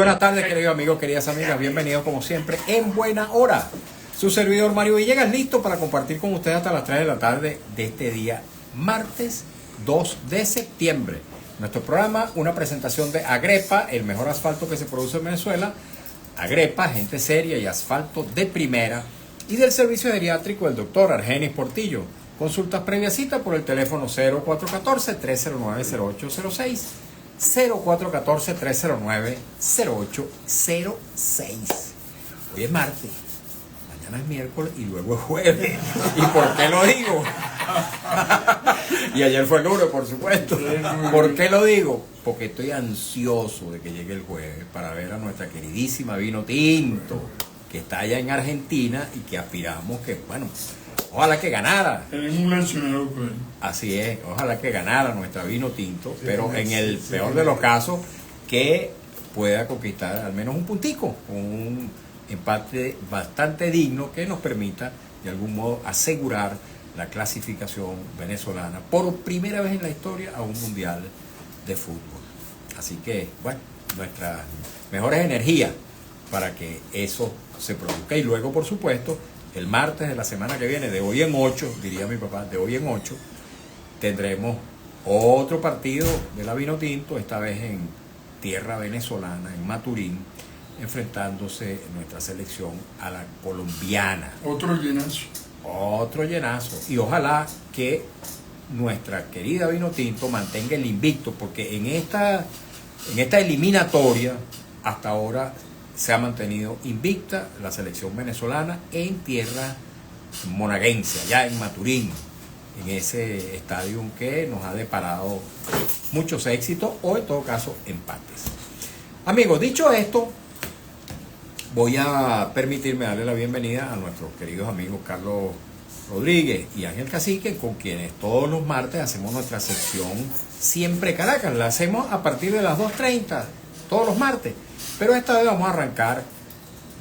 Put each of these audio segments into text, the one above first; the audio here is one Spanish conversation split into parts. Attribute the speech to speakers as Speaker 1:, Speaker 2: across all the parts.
Speaker 1: Buenas tardes, queridos amigos, queridas amigas, bienvenidos como siempre en Buena Hora. Su servidor Mario Villegas, listo para compartir con ustedes hasta las 3 de la tarde de este día, martes 2 de septiembre. Nuestro programa, una presentación de Agrepa, el mejor asfalto que se produce en Venezuela. Agrepa, gente seria y asfalto de primera. Y del servicio geriátrico del doctor Argenis Portillo. Consultas previa cita por el teléfono 0414-309-0806. 0414-309-0806. Hoy es martes, mañana es miércoles y luego es jueves. ¿Y por qué lo digo? Y ayer fue lunes, por supuesto. ¿Por qué lo digo? Porque estoy ansioso de que llegue el jueves para ver a nuestra queridísima Vino Tinto, que está allá en Argentina y que aspiramos que, bueno, ojalá que ganara.
Speaker 2: Tenemos un mencionado por él.
Speaker 1: Así es, ojalá que ganara nuestra Vino Tinto, pero en el peor de los casos, que pueda conquistar al menos un puntico, con un empate bastante digno que nos permita de algún modo asegurar la clasificación venezolana por primera vez en la historia a un mundial de fútbol. Así que, bueno, nuestras mejores energías para que eso se produzca. Y luego, por supuesto, el martes de la semana que viene, de hoy en 8, diría mi papá, de hoy en 8, tendremos otro partido de la Vino Tinto, esta vez en tierra venezolana, en Maturín, enfrentándose nuestra selección a la colombiana.
Speaker 2: Otro llenazo.
Speaker 1: Otro llenazo. Y ojalá que nuestra querida Vino Tinto mantenga el invicto, porque en esta eliminatoria, hasta ahora, se ha mantenido invicta la selección venezolana en tierra monaguense, allá en Maturín, en ese estadio que nos ha deparado muchos éxitos o en todo caso empates. Amigos, dicho esto, voy a permitirme darle la bienvenida a nuestros queridos amigos Carlos Rodríguez y Ángel Cacique, con quienes todos los martes hacemos nuestra sección Siempre Caracas. La hacemos a partir de las 2:30 todos los martes. Pero esta vez vamos a arrancar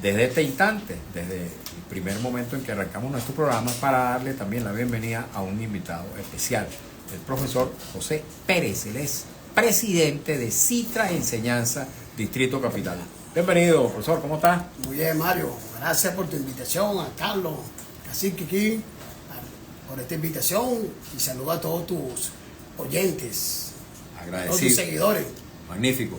Speaker 1: desde este instante, desde el primer momento en que arrancamos nuestro programa, para darle también la bienvenida a un invitado especial, el profesor José Pérez. Él es presidente de Citra Enseñanza, Distrito Capital. Bienvenido, profesor, ¿cómo estás?
Speaker 3: Muy bien, Mario. Gracias por tu invitación, a Carlos, Cacique aquí, por esta invitación, y saludo a todos tus oyentes,
Speaker 1: Agradecido.
Speaker 3: todos tus seguidores.
Speaker 1: Magnífico.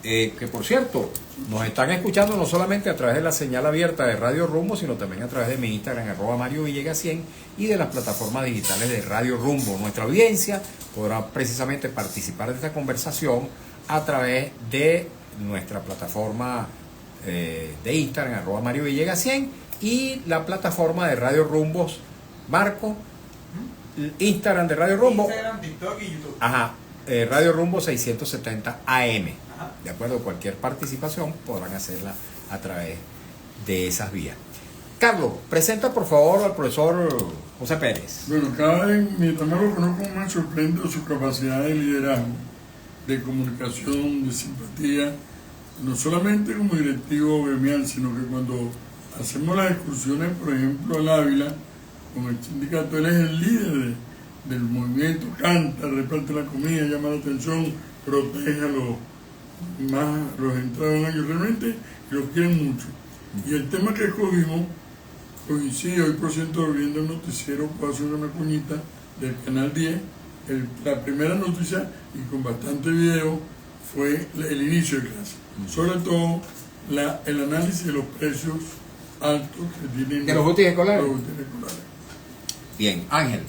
Speaker 1: Que por cierto, nos están escuchando no solamente a través de la señal abierta de Radio Rumbo, sino también a través de mi Instagram, @Mario Villegas 100, y de las plataformas digitales de Radio Rumbo. Nuestra audiencia podrá precisamente participar de esta conversación a través de nuestra plataforma de Instagram, @Mario Villegas 100, y la plataforma de Radio Rumbos. Marco, Instagram de Radio Rumbo.
Speaker 4: Instagram, TikTok y YouTube.
Speaker 1: Ajá. Radio Rumbo 670 AM. De acuerdo, cualquier participación podrán hacerla a través de esas vías. Carlos, presenta por favor al profesor José Pérez.
Speaker 2: Bueno, cada vez, mientras más lo conozco, me sorprende su capacidad de liderazgo, de comunicación, de simpatía, no solamente como directivo gremial, sino que cuando hacemos las excursiones, por ejemplo, al Ávila, con el sindicato, él es el líder del movimiento, canta, reparte la comida, llama la atención, protege a los entrados en año, realmente los quieren mucho. Y el tema que escogimos coincide, hoy por ciento viendo el noticiero, puedo hacer una cuñita del canal 10, la primera noticia, y con bastante video, fue el inicio de clase. Sobre todo el análisis de los precios altos que tienen
Speaker 1: ¿De los útiles escolares?
Speaker 2: los útiles escolares.
Speaker 1: Bien, Ángel.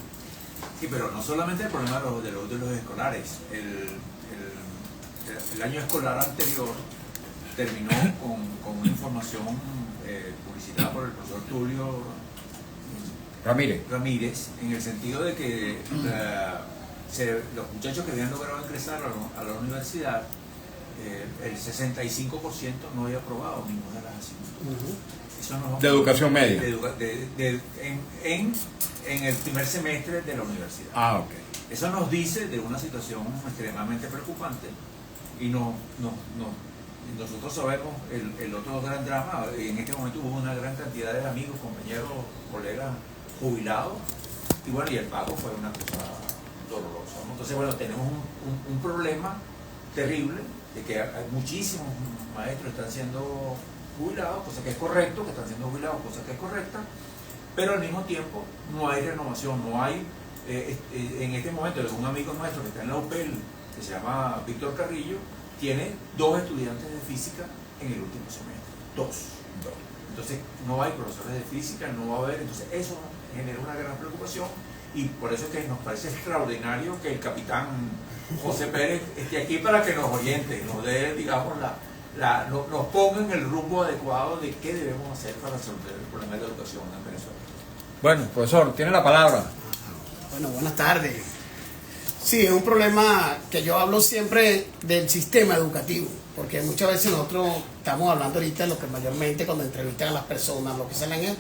Speaker 4: Sí, pero no solamente el problema de los escolares. El año escolar anterior terminó con una información publicitada por el profesor Tulio Ramírez, en el sentido de que los muchachos que habían logrado ingresar a la universidad, el 65% no había aprobado ninguna de las asignaturas. Eso no,
Speaker 1: De educación media.
Speaker 4: En el primer semestre de la universidad.
Speaker 1: Ah, ok.
Speaker 4: Eso nos dice de una situación extremadamente preocupante, y nosotros sabemos el otro gran drama. En este momento hubo una gran cantidad de amigos, compañeros, colegas jubilados, y bueno, y el pago fue una cosa dolorosa, ¿no? Entonces, bueno, tenemos un problema terrible de que hay muchísimos maestros que están siendo jubilados, cosa que es correcto, que están siendo jubilados, cosa que es correcta, pero al mismo tiempo no hay renovación, no hay, en este momento, un amigo nuestro que está en la UPEL, que se llama Víctor Carrillo, tiene 2 estudiantes de física en el último semestre, 2. Entonces no hay profesores de física, no va a haber, entonces eso genera una gran preocupación y por eso es que nos parece extraordinario que el capitán José Pérez esté aquí para que nos oriente, nos dé, digamos, nos ponga en el rumbo adecuado de qué debemos hacer para resolver el problema de la educación en Venezuela.
Speaker 1: Bueno, profesor, tiene la palabra.
Speaker 3: Bueno, buenas tardes. Sí, es un problema que yo hablo siempre del sistema educativo, porque muchas veces nosotros estamos hablando ahorita de lo que mayormente cuando entrevistan a las personas, lo que salen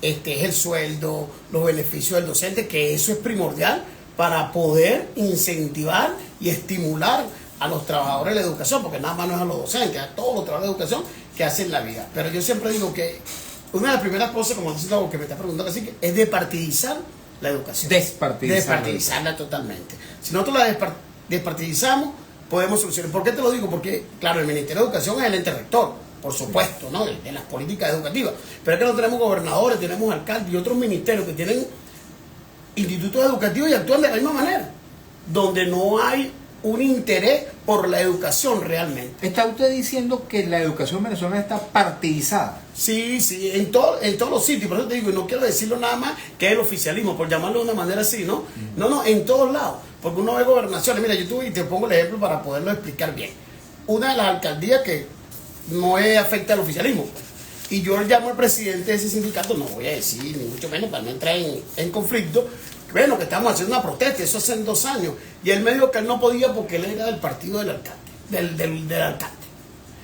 Speaker 3: es el sueldo, los beneficios del docente, que eso es primordial para poder incentivar y estimular a los trabajadores de la educación, porque nada más no es a los docentes, a todos los trabajadores de educación que hacen la vida. Pero yo siempre digo que una de las primeras cosas, como dice algo que me está preguntando así, es despartidizar la educación. Despartidizarla totalmente. Si nosotros la despartidizamos, podemos solucionar. ¿Por qué te lo digo? Porque, claro, el Ministerio de Educación es el ente rector, por supuesto, ¿no? De las políticas educativas. Pero es que no tenemos gobernadores, tenemos alcaldes y otros ministerios que tienen institutos educativos y actúan de la misma manera, donde no hay un interés por la educación realmente.
Speaker 1: ¿Está usted diciendo que la educación venezolana está partidizada?
Speaker 3: Sí, en todos los sitios, por eso te digo, y no quiero decirlo nada más que es el oficialismo, por llamarlo de una manera así, ¿no? No, en todos lados, porque uno ve gobernaciones, mira, yo tuve y te pongo el ejemplo para poderlo explicar bien. Una de las alcaldías que no afecta al oficialismo, y yo llamo al presidente de ese sindicato, no voy a decir, ni mucho menos para no entrar en conflicto, bueno, que estamos haciendo una protesta, eso hace 2 años, y él me dijo que él no podía porque él era del partido del alcalde, del alcalde.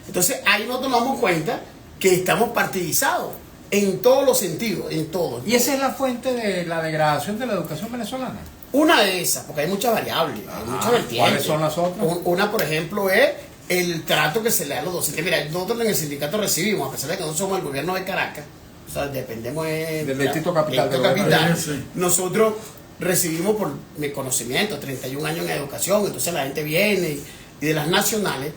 Speaker 3: Entonces ahí nosotros nos damos cuenta que estamos partidizados en todos los sentidos, en todo.
Speaker 1: ¿Y esa es la fuente de la degradación de la educación venezolana?
Speaker 3: Una de esas, porque hay muchas variables, hay muchas vertientes.
Speaker 1: ¿Cuáles son las otras?
Speaker 3: Una, por ejemplo, es el trato que se le da a los docentes. Mira, nosotros en el sindicato recibimos, a pesar de que no somos el gobierno de Caracas, o sea, dependemos
Speaker 1: del distrito capital.
Speaker 3: Nosotros recibimos, por mi conocimiento, 31 años en educación, entonces la gente viene y de las nacionales,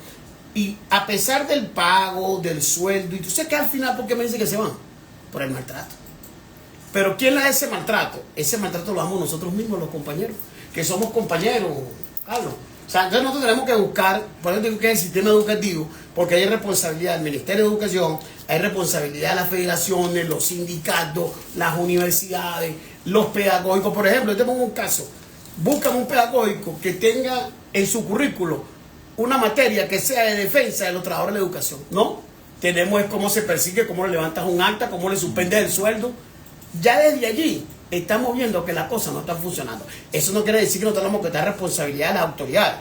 Speaker 3: y a pesar del pago, del sueldo, y tú sabes que al final, ¿por qué me dicen que se van? Por el maltrato. Pero ¿quién le da ese maltrato? Ese maltrato lo damos nosotros mismos, los compañeros, que somos compañeros, Carlos. O sea, entonces nosotros tenemos que buscar, por eso digo que es el sistema educativo, porque hay responsabilidad del Ministerio de Educación, hay responsabilidad de las federaciones, los sindicatos, las universidades, los pedagógicos. Por ejemplo, yo te pongo un caso, buscan un pedagógico que tenga en su currículo una materia que sea de defensa de los trabajadores de la educación, ¿no? Tenemos cómo se persigue, cómo le levantas un acta, cómo le suspendes el sueldo. Ya desde allí estamos viendo que las cosas no están funcionando. Eso no quiere decir que no tenemos que dar responsabilidad a las autoridades,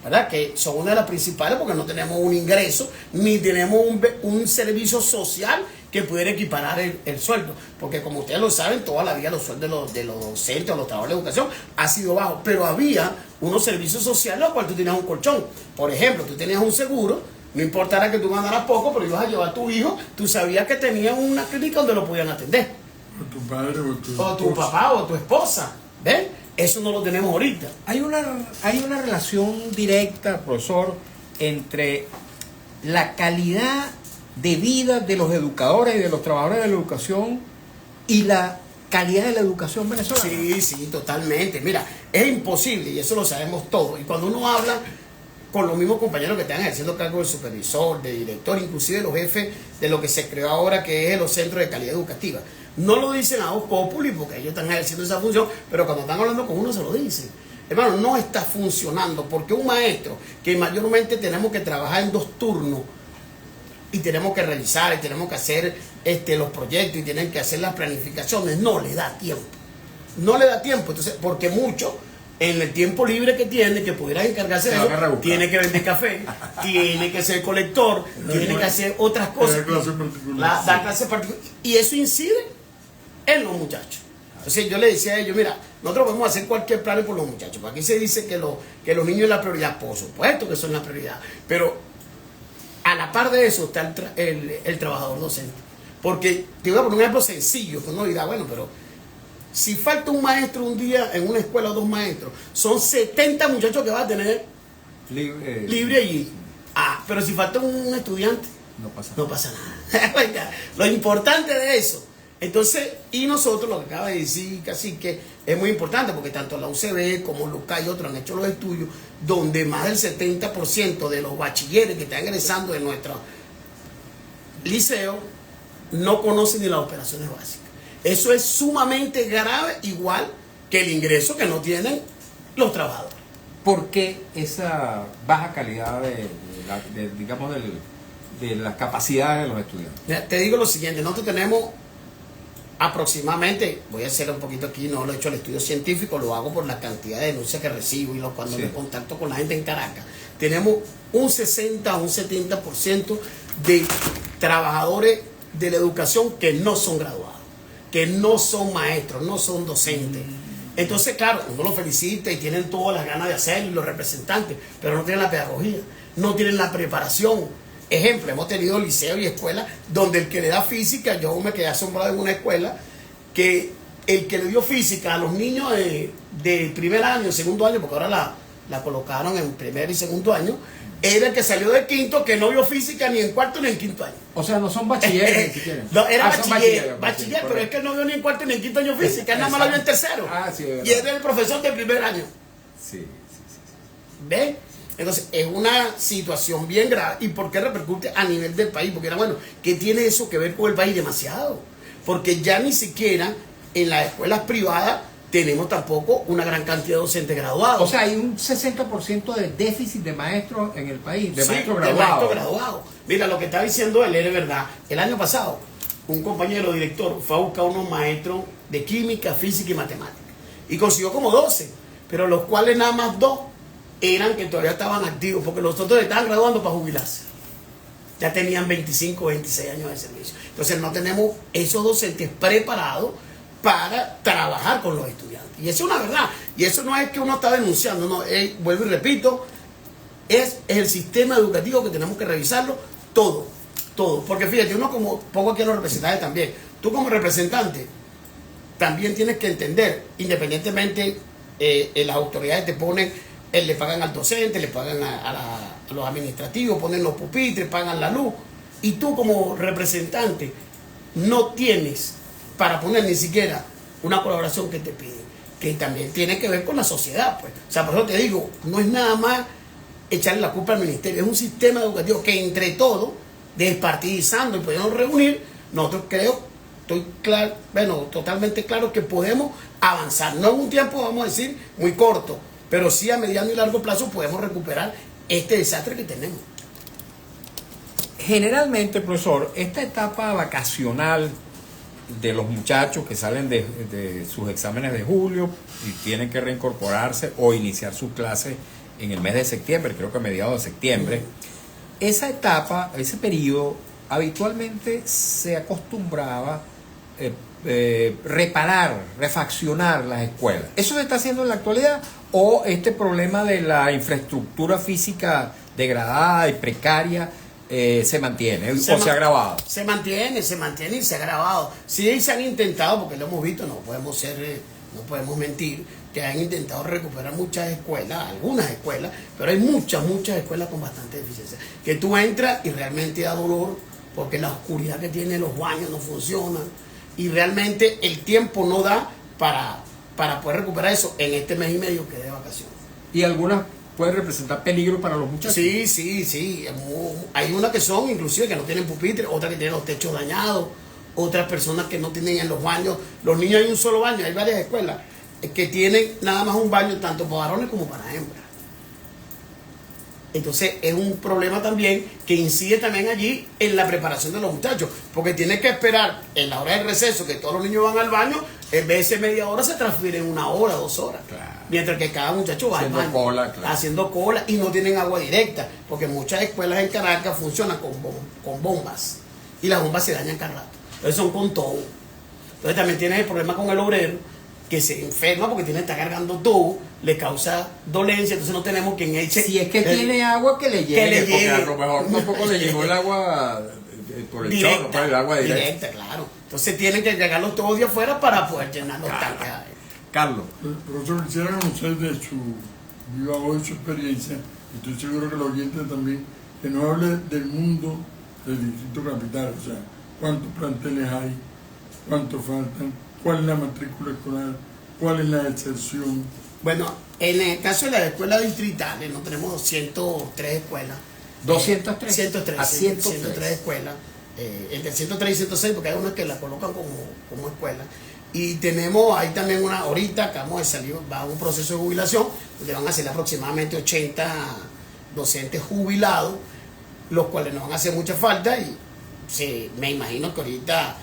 Speaker 3: ¿verdad? Que son una de las principales porque no tenemos un ingreso ni tenemos un servicio social que pudiera equiparar el sueldo. Porque como ustedes lo saben, toda la vida los sueldos de los docentes o los trabajadores de educación ha sido bajo. Pero había unos servicios sociales los cuales tú tenías un colchón. Por ejemplo, tú tenías un seguro, no importara que tú ganaras poco, pero ibas a llevar a tu hijo, tú sabías que tenían una clínica donde lo podían atender.
Speaker 2: O tu padre
Speaker 3: o tu papá o tu esposa. ¿Ven? Eso no lo tenemos ahorita.
Speaker 1: Hay una relación directa, profesor, entre la calidad de vida de los educadores y de los trabajadores de la educación y la calidad de la educación venezolana.
Speaker 3: Sí, totalmente. Mira, es imposible, y eso lo sabemos todos. Y cuando uno habla con los mismos compañeros que están ejerciendo cargo de supervisor, de director, inclusive los jefes de lo que se creó ahora, que es los centros de calidad educativa, no lo dicen a voz populi porque ellos están ejerciendo esa función, pero cuando están hablando con uno se lo dicen. Hermano, no está funcionando porque un maestro que mayormente tenemos que trabajar en 2 turnos y tenemos que revisar y tenemos que hacer los proyectos y tienen que hacer las planificaciones, no le da tiempo. No le da tiempo, entonces, porque mucho en el tiempo libre que tiene, que pudiera encargarse de eso, tiene que vender café, tiene que ser colector, tiene que hacer otras cosas. Dar clases particulares. Y eso incide en los muchachos. Entonces yo le decía a ellos, mira, nosotros podemos hacer cualquier plan por los muchachos. Porque aquí se dice que los niños son la prioridad, por supuesto que son la prioridad. Pero a la par de eso está el trabajador docente. Porque te voy a poner un ejemplo sencillo, que uno dirá, bueno, pero si falta un maestro un día en una escuela o 2 maestros, son 70 muchachos que va a tener libre allí. Pero si falta un estudiante,
Speaker 1: No pasa
Speaker 3: no pasa nada. Oiga, lo importante de eso. Entonces, y nosotros, lo que acaba de decir Cacique, es muy importante porque tanto la UCB como Lucas y otros han hecho los estudios donde más del 70% de los bachilleres que están egresando de nuestro liceo no conocen ni las operaciones básicas. Eso es sumamente grave, igual que el ingreso que no tienen los trabajadores.
Speaker 1: ¿Por qué esa baja calidad digamos, de las capacidades de los estudiantes?
Speaker 3: Mira, te digo lo siguiente, nosotros tenemos aproximadamente, voy a hacer un poquito aquí, no lo he hecho el estudio científico, lo hago por la cantidad de denuncias que recibo y cuando me contacto con la gente en Caracas. Tenemos un 60 o un 70% de trabajadores de la educación que no son graduados, que no son maestros, no son docentes. Entonces, claro, uno los felicita y tienen todas las ganas de hacerlo, y los representantes, pero no tienen la pedagogía, no tienen la preparación. Ejemplo, hemos tenido liceo y escuela donde el que le da física, yo me quedé asombrado en una escuela que el que le dio física a los niños de primer año, segundo año, porque ahora la colocaron en primer y segundo año, era el que salió de quinto, que no vio física ni en cuarto ni en quinto año.
Speaker 1: O sea, no son bachilleres ni siquiera.
Speaker 3: No, era
Speaker 1: son
Speaker 3: bachiller, pero es que no vio ni en cuarto ni en quinto año física, él nada más lo vio en tercero.
Speaker 1: Sí,
Speaker 3: y era el profesor de primer año.
Speaker 1: Sí.
Speaker 3: ¿Ves? Entonces, es una situación bien grave. ¿Y por qué repercute a nivel del país? Porque era bueno, ¿qué tiene eso que ver con el país? Demasiado. Porque ya ni siquiera en las escuelas privadas tenemos tampoco una gran cantidad de docentes graduados.
Speaker 1: O sea, hay un 60% de déficit de maestros en el país, de
Speaker 3: Sí,
Speaker 1: maestros
Speaker 3: de
Speaker 1: graduados.
Speaker 3: maestros graduados. Mira, lo que está diciendo él es verdad. El año pasado, un compañero director fue a buscar unos maestros de química, física y matemática. Y consiguió como 12, pero los cuales nada más 2 eran que todavía estaban activos, porque los otros estaban graduando para jubilarse. Ya tenían 25, 26 años de servicio. Entonces no tenemos esos docentes preparados para trabajar con los estudiantes. Y eso es una verdad. Y eso no es que uno está denunciando, no, vuelvo y repito, es el sistema educativo que tenemos que revisarlo todo. Porque fíjate, uno como, poco aquí a los representantes también, tú como representante también tienes que entender, independientemente las autoridades te ponen, le pagan al docente, le pagan a los administrativos, ponen los pupitres, pagan la luz, y tú como representante no tienes para poner ni siquiera una colaboración que te piden, que también tiene que ver con la sociedad, pues. O sea, por eso te digo, no es nada más echarle la culpa al ministerio, es un sistema educativo que entre todos, despartidizando y pudiendo reunir, nosotros estoy claro, totalmente claro que podemos avanzar, no en un tiempo, vamos a decir, muy corto, pero sí a mediano y largo plazo podemos recuperar este desastre que tenemos.
Speaker 1: Generalmente, profesor, esta etapa vacacional de los muchachos que salen de sus exámenes de julio y tienen que reincorporarse o iniciar sus clases en el mes de septiembre, creo que a mediados de septiembre, esa etapa, ese periodo, habitualmente se acostumbraba reparar, refaccionar las escuelas. ¿Eso se está haciendo en la actualidad o este problema de la infraestructura física degradada y precaria se mantiene o se ha agravado?
Speaker 3: Se mantiene y se ha agravado. Sí, se han intentado, porque lo hemos visto, no podemos mentir, que han intentado recuperar muchas escuelas, algunas escuelas, pero hay muchas escuelas con bastante deficiencia. Que tú entras y realmente da dolor, porque la oscuridad que tienen los baños no funcionan, y realmente el tiempo no da para poder recuperar eso en este mes y medio que es de vacaciones.
Speaker 1: ¿Y algunas pueden representar peligro para los muchachos?
Speaker 3: Sí. Hay unas que son, inclusive, que no tienen pupitres, otras que tienen los techos dañados, otras personas que no tienen en los baños. Los niños hay un solo baño, hay varias escuelas que tienen nada más un baño tanto para varones como para hembras. Entonces es un problema también que incide también allí en la preparación de los muchachos, porque tienen que esperar en la hora del receso que todos los niños van al baño, en vez de media hora se transfieren 1 hora, 2 horas,
Speaker 1: claro.
Speaker 3: Mientras que cada muchacho va
Speaker 1: haciendo
Speaker 3: al baño,
Speaker 1: cola, claro.
Speaker 3: haciendo cola, y no tienen agua directa, porque muchas escuelas en Caracas funcionan con bombas, y las bombas se dañan cada rato, entonces son con todo. Entonces también tienes el problema con el obrero, que se enferma porque tiene que estar cargando todo, le causa dolencia, entonces no tenemos quien eche.
Speaker 1: Si es que tiene agua, que le llegue, porque a lo mejor tampoco le llegó el agua por el
Speaker 3: directa,
Speaker 1: chorro, por el agua
Speaker 3: directa, claro. Entonces tienen que llegarlos todos de afuera para poder llenar los tanques.
Speaker 1: Carlos.
Speaker 2: Profesor, quisiera conocer de su viva voz, su experiencia, y estoy seguro que los oyentes también, que nos hable del mundo del Distrito Capital, o sea, cuántos planteles hay, cuántos faltan, cuál es la matrícula escolar, cuál es la excepción.
Speaker 3: Bueno, en el caso de las escuelas distritales, no tenemos 103 escuelas.
Speaker 1: 203.
Speaker 3: 103,
Speaker 1: A 103.
Speaker 3: 103 escuelas. Entre 103 y 106, porque hay unas que la colocan como escuela. Y tenemos ahí también una, ahorita acabamos de salir, va a un proceso de jubilación, donde van a ser aproximadamente 80 docentes jubilados, los cuales nos van a hacer mucha falta y me imagino que ahorita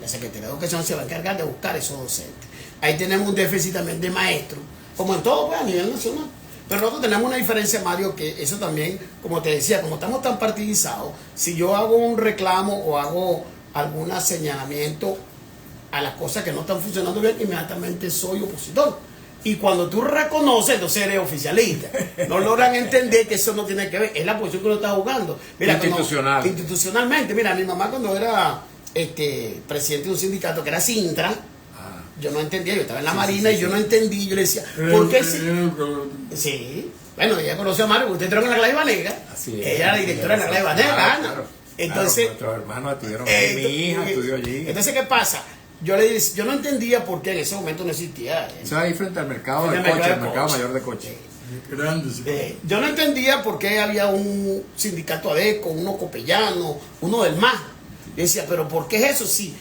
Speaker 3: la Secretaría de Educación se va a encargar de buscar esos docentes. Ahí tenemos un déficit también de maestros, como en todo pues, a nivel nacional. Pero nosotros tenemos una diferencia, Mario, que eso también, como te decía, como estamos tan partidizados, si yo hago un reclamo o hago algún señalamiento a las cosas que no están funcionando bien, inmediatamente soy opositor. Y cuando tú reconoces, entonces eres oficialista. No logran entender que eso no tiene que ver, es la posición que uno está jugando. Mira,
Speaker 1: institucional.
Speaker 3: Institucionalmente, mira, mi mamá cuando era presidente de un sindicato que era Sintra, yo no entendía, yo estaba en la Marina y yo no entendí, yo le decía, ¿por qué sí? Bueno, ella conoció a Mario, usted entró en la Claiva Negra, ella era la directora de la Claiva Negra, Ana. Entonces,
Speaker 1: nuestros hermanos estudiaron ahí, mi hija estudió allí.
Speaker 3: Entonces, ¿qué pasa? Yo no entendía por qué en ese momento no existía.
Speaker 1: Eso ahí frente al mercado de coche, el mercado mayor de coche.
Speaker 3: Yo no entendía por qué había un sindicato ADECO, uno copellano, uno del MAS. Yo decía, pero ¿por qué es eso? Sí,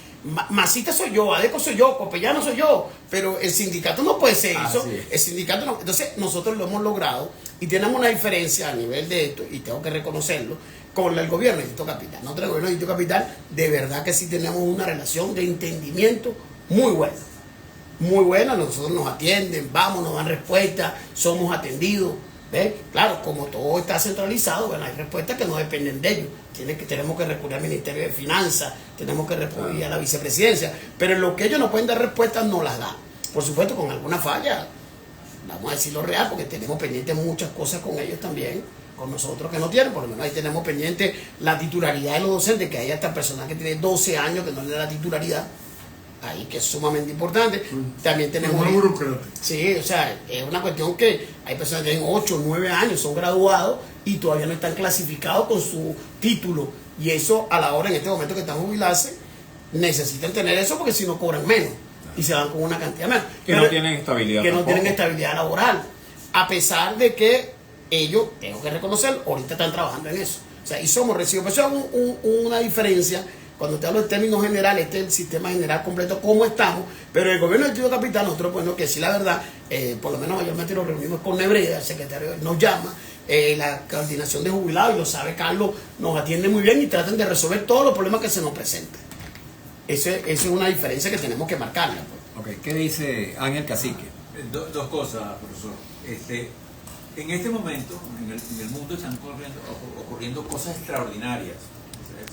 Speaker 3: masista soy yo, ADECO soy yo, copellano soy yo, pero el sindicato no puede ser eso. El sindicato no. Entonces, nosotros lo hemos logrado y tenemos una diferencia a nivel de esto, y tengo que reconocerlo, con el gobierno del Distrito Capital. Nosotros, el gobierno del Distrito Capital, de verdad que sí tenemos una relación de entendimiento muy buena. Muy buena, nosotros nos atienden, vamos, nos dan respuesta, somos atendidos. ¿Ves? Claro, como todo está centralizado, bueno, hay respuestas que no dependen de ellos. Tenemos que recurrir al Ministerio de Finanzas, tenemos que recurrir a la vicepresidencia, pero en lo que ellos no pueden dar respuestas, no las dan. Por supuesto, con alguna falla, vamos a decirlo real, porque tenemos pendientes muchas cosas con ellos también, con nosotros que no tienen, por lo menos ahí tenemos pendiente la titularidad de los docentes, que hay hasta personas que tienen 12 años que no le da la titularidad, ahí que es sumamente importante. También tenemos... Sí, o sea, es una cuestión que hay personas que tienen 8, 9 años, son graduados y todavía no están clasificados con su título, y eso a la hora, en este momento que están jubilarse, necesitan tener eso porque si no cobran menos y se van con una cantidad menos.
Speaker 1: Que no tienen estabilidad.
Speaker 3: Que no tienen estabilidad laboral, a pesar de que ellos, tengo que reconocerlo, ahorita están trabajando en eso. O sea, y somos recibos. Pero eso es una diferencia. Cuando te hablo de términos generales, este es el sistema general completo, cómo estamos, pero el gobierno del Distrito Capital, nosotros, bueno, que sí, la verdad, por lo menos mayormente nos reunimos con Nebreda, el secretario nos llama, la coordinación de jubilados, y lo sabe Carlos, nos atiende muy bien y tratan de resolver todos los problemas que se nos presentan. Esa es una diferencia que tenemos que marcarla.
Speaker 1: Pues. ¿Qué dice Ángel Cacique?
Speaker 4: Dos cosas, profesor. En este momento, en el mundo están ocurriendo cosas extraordinarias.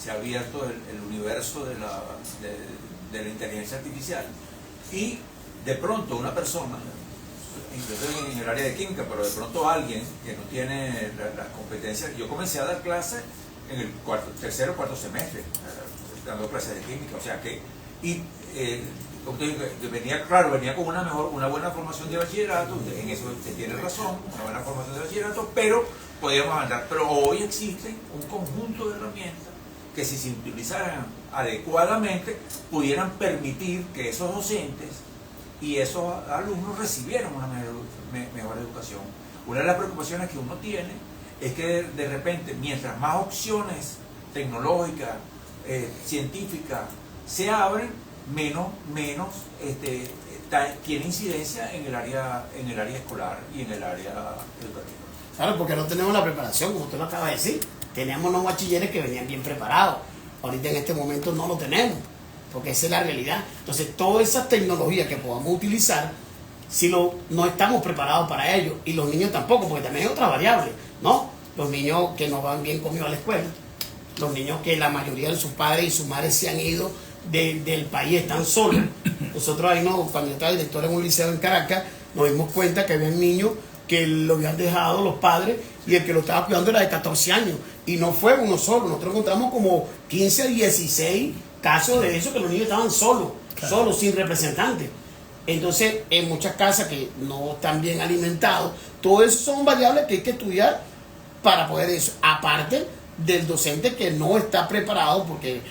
Speaker 4: Se ha abierto el universo de la inteligencia artificial, y de pronto una persona, incluso en el área de química, pero de pronto alguien que no tiene las competencias. Yo comencé a dar clases en el tercero o cuarto semestre, dando clases de química, o sea que, como te digo, venía con una buena formación de bachillerato, en eso usted tiene razón, una buena formación de bachillerato, pero podíamos andar. Pero hoy existe un conjunto de herramientas que, si se utilizaran adecuadamente, pudieran permitir que esos docentes y esos alumnos recibieran una mejor educación. Una de las preocupaciones que uno tiene es que de repente, mientras más opciones tecnológicas, científicas se abren, menos tiene incidencia en el área escolar y en el área educativa.
Speaker 3: Claro, porque no tenemos la preparación, como usted lo acaba de decir. Teníamos unos bachilleres que venían bien preparados. Ahorita en este momento no lo tenemos, porque esa es la realidad. Entonces, todas esas tecnologías que podamos utilizar, si no estamos preparados para ello, y los niños tampoco, porque también hay otra variable, ¿no? Los niños que no van bien comidos a la escuela, los niños que la mayoría de sus padres y sus madres se han ido del país, están solos. Nosotros ahí, cuando yo estaba director en un liceo en Caracas, nos dimos cuenta que había niños que lo habían dejado los padres, y el que lo estaba cuidando era de 14 años, y no fue uno solo. Nosotros encontramos como 15, 16 casos de eso, que los niños estaban solos, sin representantes. Entonces, en muchas casas que no están bien alimentados, todo eso son variables que hay que estudiar para poder eso. Aparte del docente que no está preparado, porque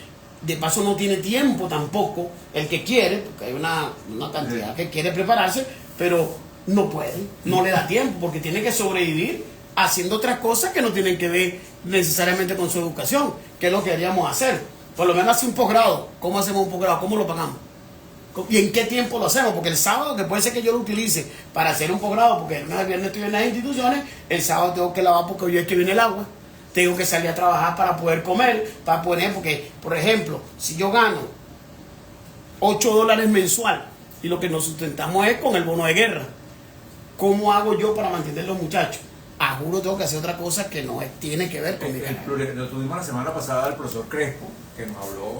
Speaker 3: de paso no tiene tiempo tampoco, el que quiere, porque hay una cantidad que quiere prepararse, pero no puede, no le da tiempo, porque tiene que sobrevivir haciendo otras cosas que no tienen que ver necesariamente con su educación, que es lo que deberíamos hacer. Por lo menos hacer un posgrado. ¿Cómo hacemos un posgrado? ¿Cómo lo pagamos? ¿Y en qué tiempo lo hacemos? Porque el sábado, que puede ser que yo lo utilice para hacer un posgrado, porque el viernes estoy en las instituciones, el sábado tengo que lavar porque hoy es que viene el agua, tengo que salir a trabajar para poder comer, para poner, porque, por ejemplo, si yo gano $8 mensual y lo que nos sustentamos es con el bono de guerra, ¿cómo hago yo para mantener los muchachos? A juro tengo que hacer otra cosa que no tiene que ver con mi carrera.
Speaker 4: Lo tuvimos la semana pasada el profesor Crespo, que nos habló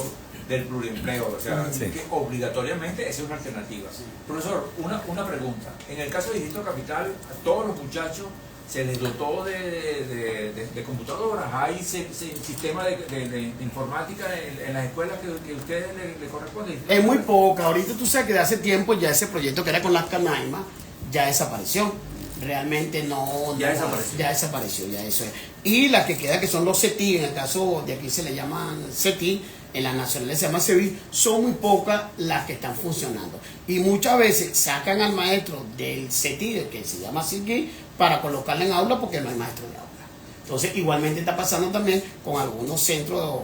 Speaker 4: del plurimpleo, o sea,
Speaker 1: Sí.
Speaker 4: que obligatoriamente esa es una alternativa. Profesor, una pregunta. En el caso de Distrito Capital, a todos los muchachos se les dotó de computadoras, hay sistema de informática en las escuelas que a ustedes le corresponde.
Speaker 3: Es muy poca. Ahorita tú sabes que de hace tiempo ya ese proyecto que era con las Canaima ya desapareció. Realmente no.
Speaker 4: Ya desapareció.
Speaker 3: Ya desapareció, ya eso es. Y las que quedan, que son los CETI, en el caso de aquí se le llaman CETI, en las nacionales se llama CEVI, son muy pocas las que están funcionando. Y muchas veces sacan al maestro del CETI, que se llama CETI, para colocarle en aula porque no hay maestro de aula. Entonces, igualmente está pasando también con algunos centros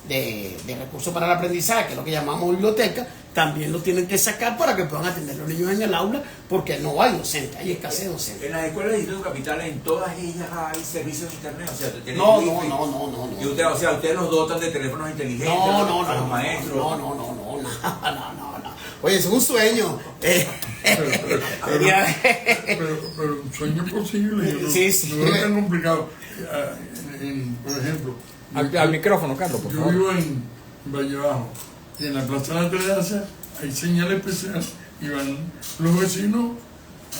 Speaker 3: de recursos para el aprendizaje, que es lo que llamamos biblioteca, también lo tienen que sacar para que puedan atender a los niños en el aula, porque no hay docentes, hay escasez de docentes.
Speaker 4: En las escuelas de Distrito Capital, en todas ellas hay servicios de internet, o sea, tienen
Speaker 3: No.
Speaker 4: Y usted, o sea, ustedes los dotan de teléfonos inteligentes a los maestros.
Speaker 3: No. Oye, es un sueño.
Speaker 2: Pero un sueño posible. Yo no,
Speaker 3: Sí.
Speaker 2: no es tan complicado. Por ejemplo,
Speaker 1: Al micrófono, Carlos, por
Speaker 2: yo
Speaker 1: favor.
Speaker 2: vivo en Valle Bajo y en la Plaza de la Tolerancia hay señal especial y van los vecinos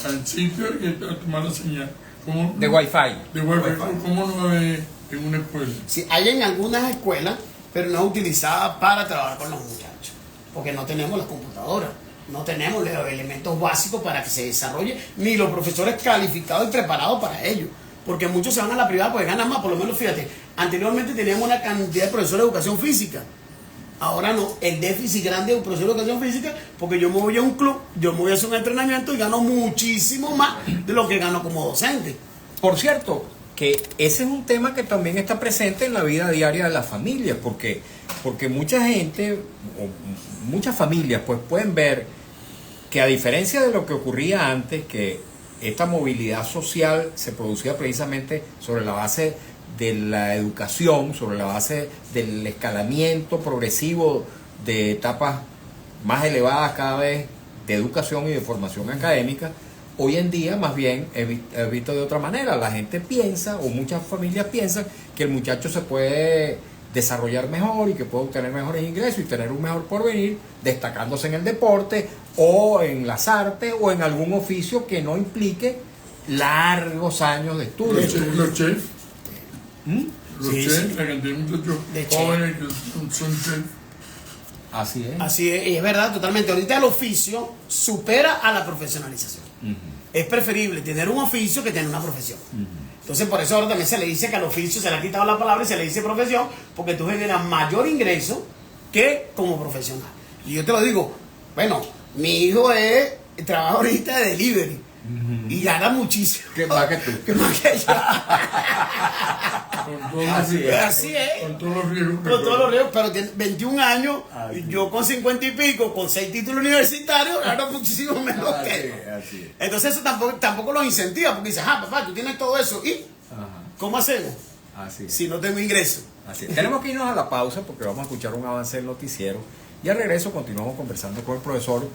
Speaker 2: al sitio y a tomar la señal. ¿Cómo?
Speaker 1: De Wi-Fi.
Speaker 2: De Wi-Fi. ¿Cómo no ve en una escuela?
Speaker 3: Sí, hay en algunas escuelas, pero no es utilizada para trabajar con los muchachos, porque no tenemos las computadoras, no tenemos los elementos básicos para que se desarrolle, ni los profesores calificados y preparados para ello, porque muchos se van a la privada porque ganan más. Por lo menos, fíjate, anteriormente teníamos una cantidad de profesores de educación física, ahora no, el déficit grande de profesores de educación física, porque yo me voy a un club, yo me voy a hacer un entrenamiento y gano muchísimo más de lo que gano como docente.
Speaker 1: Por cierto, que ese es un tema que también está presente en la vida diaria de las familias, porque mucha gente, o muchas familias, pues pueden ver que a diferencia de lo que ocurría antes, que esta movilidad social se producía precisamente sobre la base de la educación, sobre la base del escalamiento progresivo de etapas más elevadas cada vez de educación y de formación académica. Hoy en día, más bien, he visto de otra manera. La gente piensa, o muchas familias piensan, que el muchacho se puede desarrollar mejor y que puede obtener mejores ingresos y tener un mejor porvenir, destacándose en el deporte o en las artes o en algún oficio que no implique largos años de estudio.
Speaker 2: Los chefs. Los
Speaker 3: Sí,
Speaker 2: chefs,
Speaker 3: sí.
Speaker 2: la cantidad de muchachos
Speaker 3: De chef.
Speaker 2: jóvenes que son chefs.
Speaker 1: Así es.
Speaker 3: Así es, y es verdad, totalmente. Ahorita el oficio supera a la profesionalización. Es preferible tener un oficio que tener una profesión. Entonces, por eso ahora también se le dice que al oficio se le ha quitado la palabra y se le dice profesión, porque tú generas mayor ingreso que como profesional. Y yo te lo digo, bueno, mi hijo trabaja ahorita de delivery y gana muchísimo.
Speaker 1: ¿Qué más que tú?
Speaker 3: Que más que yo.
Speaker 2: Con todos los
Speaker 1: Así
Speaker 2: riesgos.
Speaker 1: es.
Speaker 3: Así es.
Speaker 2: Con todos los riesgos.
Speaker 3: Con todos los riesgos, pero tiene 21 años,
Speaker 1: Así
Speaker 3: yo con 50 y pico, con 6 títulos universitarios, gano muchísimo menos
Speaker 1: Así
Speaker 3: que
Speaker 1: es,
Speaker 3: él.
Speaker 1: así es.
Speaker 3: Entonces eso tampoco los incentiva, porque dices, papá, tú tienes todo eso, ¿y
Speaker 1: Ajá,
Speaker 3: cómo hacemos
Speaker 1: así es.
Speaker 3: si no tengo ingreso?
Speaker 1: Así es. Tenemos que irnos a la pausa porque vamos a escuchar un avance del noticiero y al regreso continuamos conversando con el profesor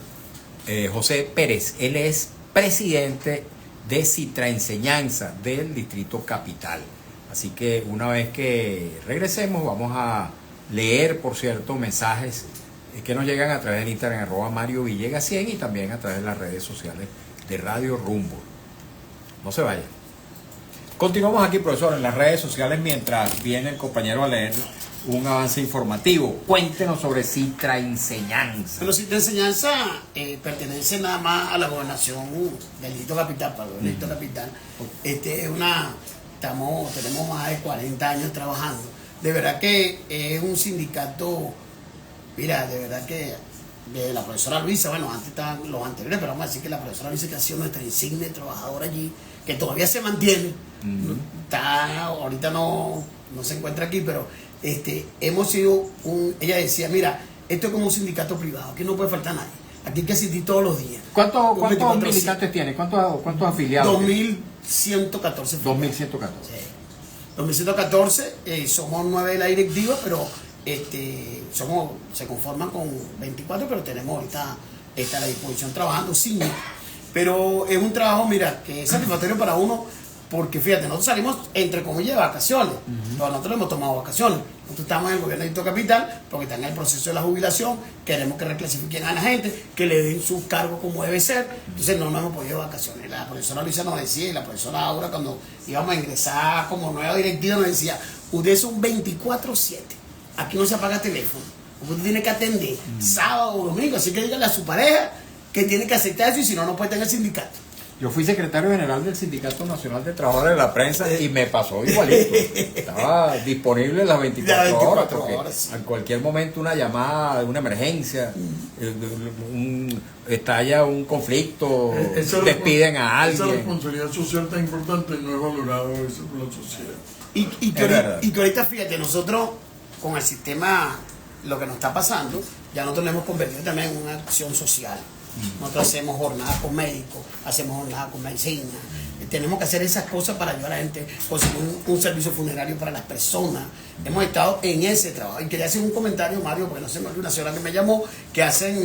Speaker 1: José Pérez. Él es presidente de Citra Enseñanza del Distrito Capital. Así que una vez que regresemos vamos a leer, por cierto, mensajes que nos llegan a través del Instagram @Mario Villegas 100 y también a través de las redes sociales de Radio Rumbo. No se vayan. Continuamos aquí, profesor, en las redes sociales mientras viene el compañero a leer un avance informativo. Cuéntenos sobre Citra Enseñanza.
Speaker 3: Pero Citra Enseñanza pertenece nada más a la gobernación del Distrito Capital, para el Distrito Capital. Es una tenemos más de 40 años trabajando. De verdad que es un sindicato, mira, de verdad que de la profesora Luisa, bueno, antes estaban los anteriores, pero vamos a decir que la profesora Luisa, que ha sido nuestra insigne trabajadora allí, que todavía se mantiene, ahorita no se encuentra aquí, pero hemos sido ella decía, mira, esto es como un sindicato privado, aquí no puede faltar nadie, aquí hay que asistir todos los días.
Speaker 1: ¿Cuántos militantes tiene? ¿Cuántos afiliados?
Speaker 3: 2114.
Speaker 1: 2114.
Speaker 3: Sí. 2114, somos 9 de la directiva, pero se conforman con 24, pero tenemos ahorita a la disposición trabajando sin mí. Pero es un trabajo, mira, que es satisfactorio para uno, porque fíjate, nosotros salimos entre comillas de vacaciones, pero nosotros hemos tomado vacaciones. Nosotros estamos en el gobierno de Distrito Capital porque está en el proceso de la jubilación, queremos que reclasifiquen a la gente, que le den su cargo como debe ser, entonces no hemos podido de vacaciones. La profesora Luisa nos decía, y la profesora Aura, cuando íbamos a ingresar como nueva directiva, nos decía, ustedes son 24/7, aquí no se apaga teléfono, usted tiene que atender sábado o domingo, así que díganle a su pareja que tiene que aceptar eso, y si no, no puede estar en el sindicato.
Speaker 1: Yo fui secretario general del Sindicato Nacional de Trabajadores de la Prensa y me pasó igualito. Estaba disponible las 24 horas, porque
Speaker 3: sí.
Speaker 1: en cualquier momento una llamada, una emergencia, estalla un conflicto, despiden a alguien.
Speaker 2: Esa responsabilidad social tan importante no es valorado eso por la sociedad.
Speaker 3: Y que ahorita, fíjate, nosotros con el sistema, lo que nos está pasando, ya nosotros lo hemos convertido también en una acción social. Nosotros hacemos jornadas con médicos, hacemos jornadas con medicina. Tenemos que hacer esas cosas para ayudar a la gente, conseguir un servicio funerario para las personas. Hemos estado en ese trabajo. Y quería hacer un comentario, Mario, porque no sé, una señora que me llamó, que hace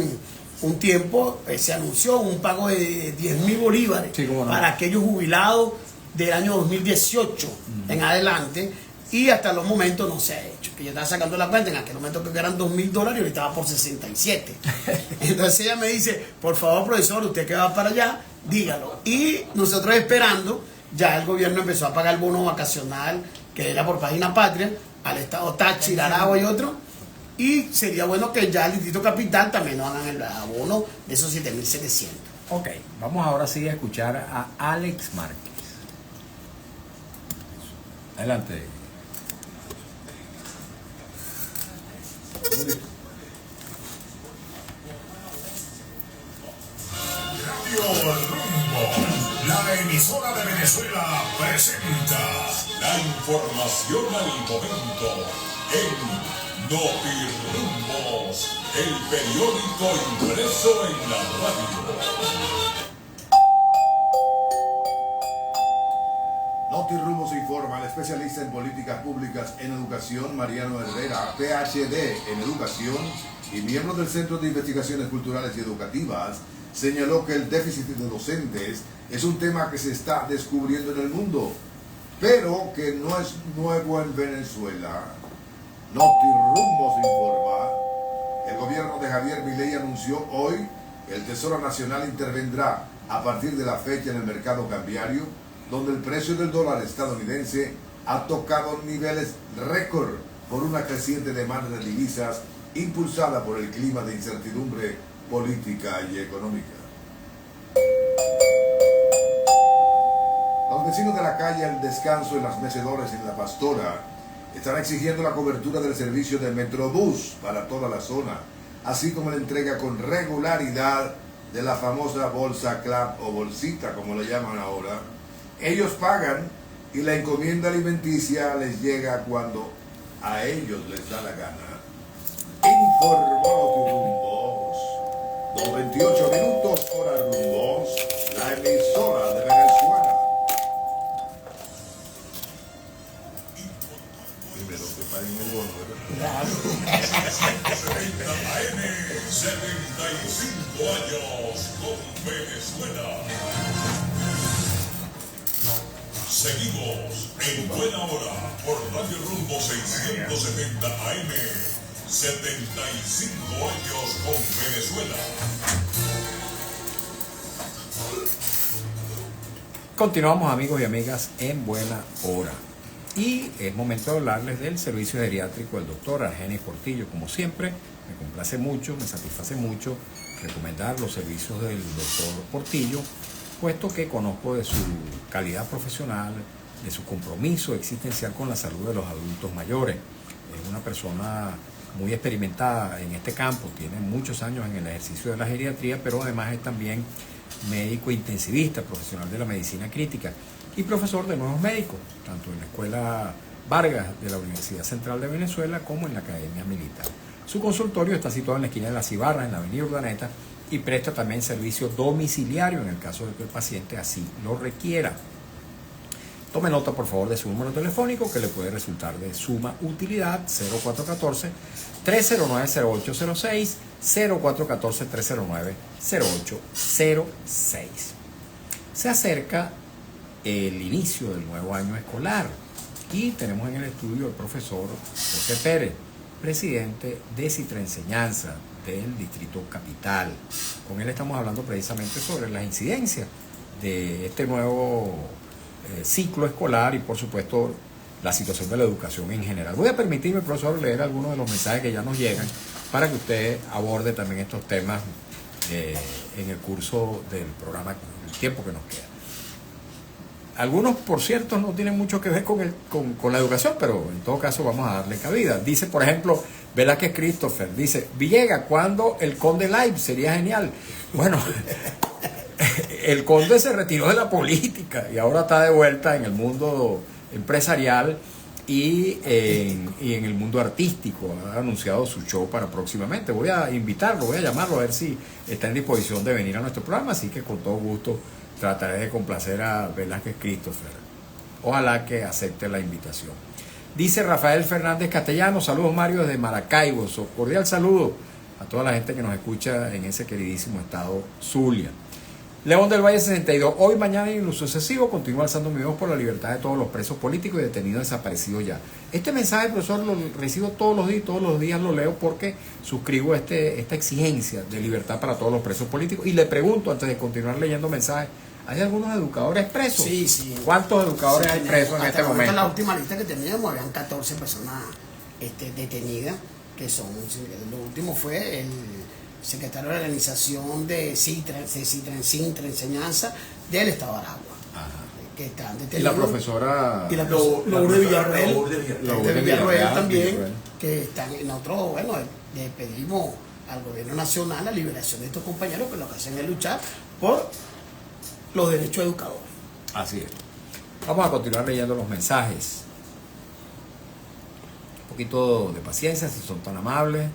Speaker 3: un tiempo se anunció un pago de 10.000 bolívares para aquellos jubilados del año 2018 en adelante. Y hasta los momentos no se ha hecho. Que yo estaba sacando la cuenta, en aquel momento creo que eran $2.000 y ahorita estaba por 67. Entonces ella me dice, por favor, profesor, usted que va para allá, dígalo. Y nosotros esperando, ya el gobierno empezó a pagar el bono vacacional, que era por Página Patria, al estado Táchira, Aragua y otro. Y sería bueno que ya el Distrito Capital también nos hagan el abono de esos 7.700.
Speaker 1: Ok, vamos ahora sí a escuchar a Alex Márquez. Adelante.
Speaker 5: Radio Rumbo, la emisora de Venezuela, presenta la información al momento en Notirumbos, el periódico impreso en la radio.
Speaker 6: Notirumbos informa, el especialista en políticas públicas en educación, Mariano Herrera, PhD en educación y miembro del Centro de Investigaciones Culturales y Educativas, señaló que el déficit de docentes es un tema que se está descubriendo en el mundo, pero que no es nuevo en Venezuela. Notirumbos informa, el gobierno de Javier Milei anunció hoy que el Tesoro Nacional intervendrá a partir de la fecha en el mercado cambiario, donde el precio del dólar estadounidense ha tocado niveles récord por una creciente demanda de divisas impulsada por el clima de incertidumbre política y económica. Los vecinos de la calle El Descanso en las Mecedoras en La Pastora están exigiendo la cobertura del servicio de Metrobús para toda la zona, así como la entrega con regularidad de la famosa bolsa CLAP o bolsita, como le llaman ahora. Ellos pagan y la encomienda alimenticia les llega cuando a ellos les da la gana. Informó Rumbos. 28 minutos, hora Rumbos, la emisora de Venezuela. Primero que paguen el bono, ¿verdad?
Speaker 5: 75 años con Venezuela. Seguimos en Buena Hora por Radio Rumbo 670 AM. 75 años con Venezuela.
Speaker 1: Continuamos, amigos y amigas, en Buena Hora. Y es momento de hablarles del servicio geriátrico del doctor Argenis Portillo. Como siempre, me complace mucho, me satisface mucho recomendar los servicios del doctor Portillo, puesto que conozco de su calidad profesional, de su compromiso existencial con la salud de los adultos mayores. Es una persona muy experimentada en este campo, tiene muchos años en el ejercicio de la geriatría, pero además es también médico intensivista, profesional de la medicina crítica y profesor de nuevos médicos, tanto en la Escuela Vargas de la Universidad Central de Venezuela como en la Academia Militar. Su consultorio está situado en la esquina de la Cibarra, en la avenida Urdaneta, y presta también servicio domiciliario en el caso de que el paciente así lo requiera. Tome nota, por favor, de su número telefónico que le puede resultar de suma utilidad: 0414-309-0806, 0414-309-0806. Se acerca el inicio del nuevo año escolar y tenemos en el estudio al profesor José Pérez, presidente de Citra Enseñanza del Distrito Capital. Con él estamos hablando precisamente sobre las incidencias de este nuevo ciclo escolar y por supuesto la situación de la educación en general. Voy a permitirme, profesor, leer algunos de los mensajes que ya nos llegan para que usted aborde también estos temas en el curso del programa, el tiempo que nos queda. Algunos, por cierto, no tienen mucho que ver con la educación, pero en todo caso vamos a darle cabida. Dice, por ejemplo, Velázquez Christopher, dice: Villegas, ¿cuándo el Conde Live? Sería genial. Bueno, el Conde se retiró de la política y ahora está de vuelta en el mundo empresarial y en el mundo artístico. Ha anunciado su show para próximamente. Voy a invitarlo, voy a llamarlo a ver si está en disposición de venir a nuestro programa, así que con todo gusto trataré de complacer a Velázquez Christopher. Ojalá que acepte la invitación. Dice Rafael Fernández Castellano: saludos Mario desde Maracaibo. Cordial saludo a toda la gente que nos escucha en ese queridísimo estado Zulia. León del Valle 62: hoy, mañana y en lo sucesivo continúo alzando mi voz por la libertad de todos los presos políticos y detenidos desaparecidos ya. Este mensaje, profesor, lo recibo todos los días lo leo porque suscribo esta exigencia de libertad para todos los presos políticos. Y le pregunto, antes de continuar leyendo mensajes, ¿hay algunos educadores presos?
Speaker 3: Sí, sí.
Speaker 1: ¿Cuántos educadores hay presos en este momento?
Speaker 3: En la última lista que teníamos habían 14 personas detenidas, que son, lo último fue el secretario de organización de Citra Enseñanza del Estado de Aragua. Ajá. Que están detenidos.
Speaker 1: Y la profesora
Speaker 3: Lourdes Villarroel.
Speaker 1: Lourdes
Speaker 3: Villarroel también, que están en otro. Bueno, le pedimos al gobierno nacional la liberación de estos compañeros, que lo que hacen es luchar por los derechos educadores.
Speaker 1: Así es. Vamos a continuar leyendo los mensajes. Un poquito de paciencia, si son tan amables.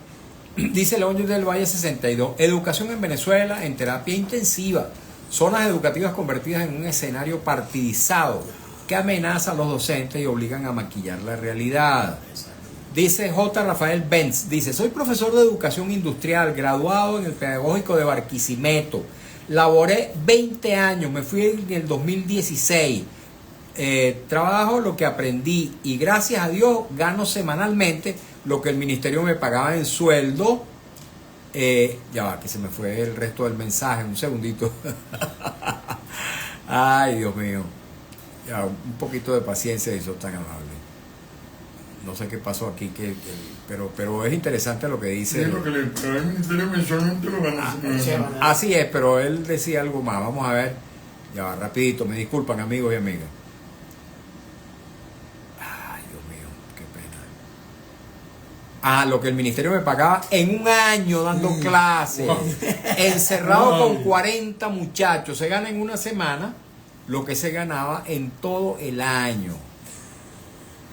Speaker 1: Dice León del Valle 62: educación en Venezuela en terapia intensiva, zonas educativas convertidas en un escenario partidizado que amenaza a los docentes y obligan a maquillar la realidad. Dice J. Rafael Benz, dice: soy profesor de educación industrial, graduado en el Pedagógico de Barquisimeto. Laboré 20 años, me fui en el 2016. Trabajo lo que aprendí y gracias a Dios gano semanalmente lo que el ministerio me pagaba en sueldo. Ya va, que se me fue el resto del mensaje, un segundito. Ay, Dios mío. Ya, un poquito de paciencia y son tan amables. No sé qué pasó aquí, pero es interesante lo que dice.
Speaker 2: Sí, lo que le pagaba el ministerio mensualmente lo gana semanalmente.
Speaker 1: Así es, pero él decía algo más. Vamos a ver. Ya va, rapidito, me disculpan amigos y amigas. Lo que el ministerio me pagaba en un año dando clases, encerrado con 40 muchachos. Se gana en una semana lo que se ganaba en todo el año.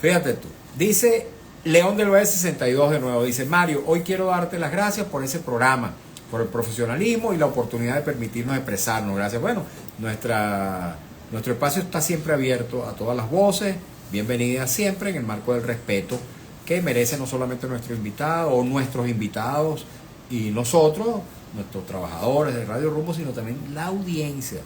Speaker 1: Fíjate tú. Dice León del Valle 62 de nuevo. Dice: Mario, hoy quiero darte las gracias por ese programa, por el profesionalismo y la oportunidad de permitirnos expresarnos. Gracias. Bueno, nuestro espacio está siempre abierto a todas las voces. Bienvenidas siempre en el marco del respeto que merece no solamente nuestro invitado o nuestros invitados y nosotros, nuestros trabajadores de Radio Rumbo, sino también la audiencia.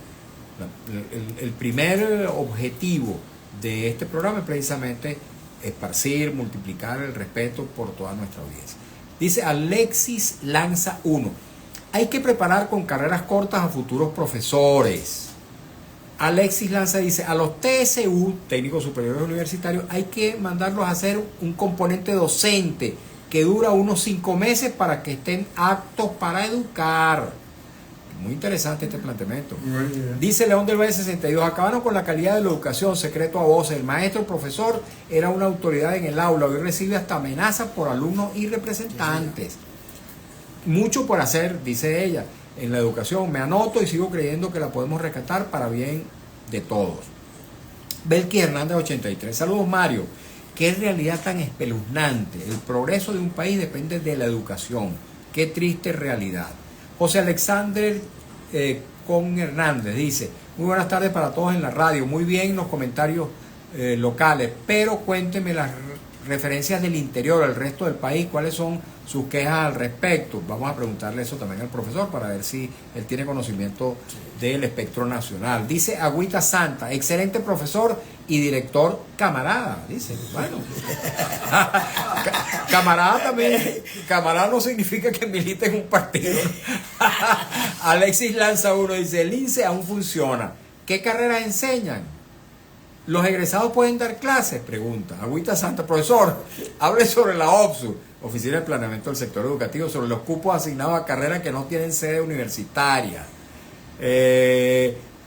Speaker 1: El primer objetivo de este programa es precisamente esparcir, multiplicar el respeto por toda nuestra audiencia. Dice Alexis Lanza 1: hay que preparar con carreras cortas a futuros profesores. Alexis Lanza dice: a los TSU, técnicos superiores universitarios, hay que mandarlos a hacer un componente docente que dura unos 5 meses para que estén aptos para educar. Muy interesante este planteamiento.
Speaker 2: Muy bien.
Speaker 1: Dice León del Valle 62, acabaron con la calidad de la educación, secreto a voces. El maestro, el profesor, era una autoridad en el aula. Hoy recibe hasta amenazas por alumnos y representantes. Mucho por hacer, dice ella, en la educación. Me anoto y sigo creyendo que la podemos rescatar para bien de todos. Belki Hernández 83. Saludos, Mario. Qué realidad tan espeluznante. El progreso de un país depende de la educación. Qué triste realidad. José Alexander con Hernández dice, muy buenas tardes para todos en la radio, muy bien los comentarios locales, pero cuénteme las referencias del interior, al resto del país, cuáles son sus quejas al respecto. Vamos a preguntarle eso también al profesor para ver si él tiene conocimiento del espectro nacional. Dice Agüita Santa, excelente profesor y director camarada, dice. Bueno, camarada también, camarada no significa que milite en un partido. Alexis Lanza uno dice, el INSE aún funciona. ¿Qué carreras enseñan? ¿Los egresados pueden dar clases? Pregunta. Agüita Santa, profesor, hable sobre la OPSU, Oficina de Planeamiento del Sector Educativo, sobre los cupos asignados a carreras que no tienen sede universitaria.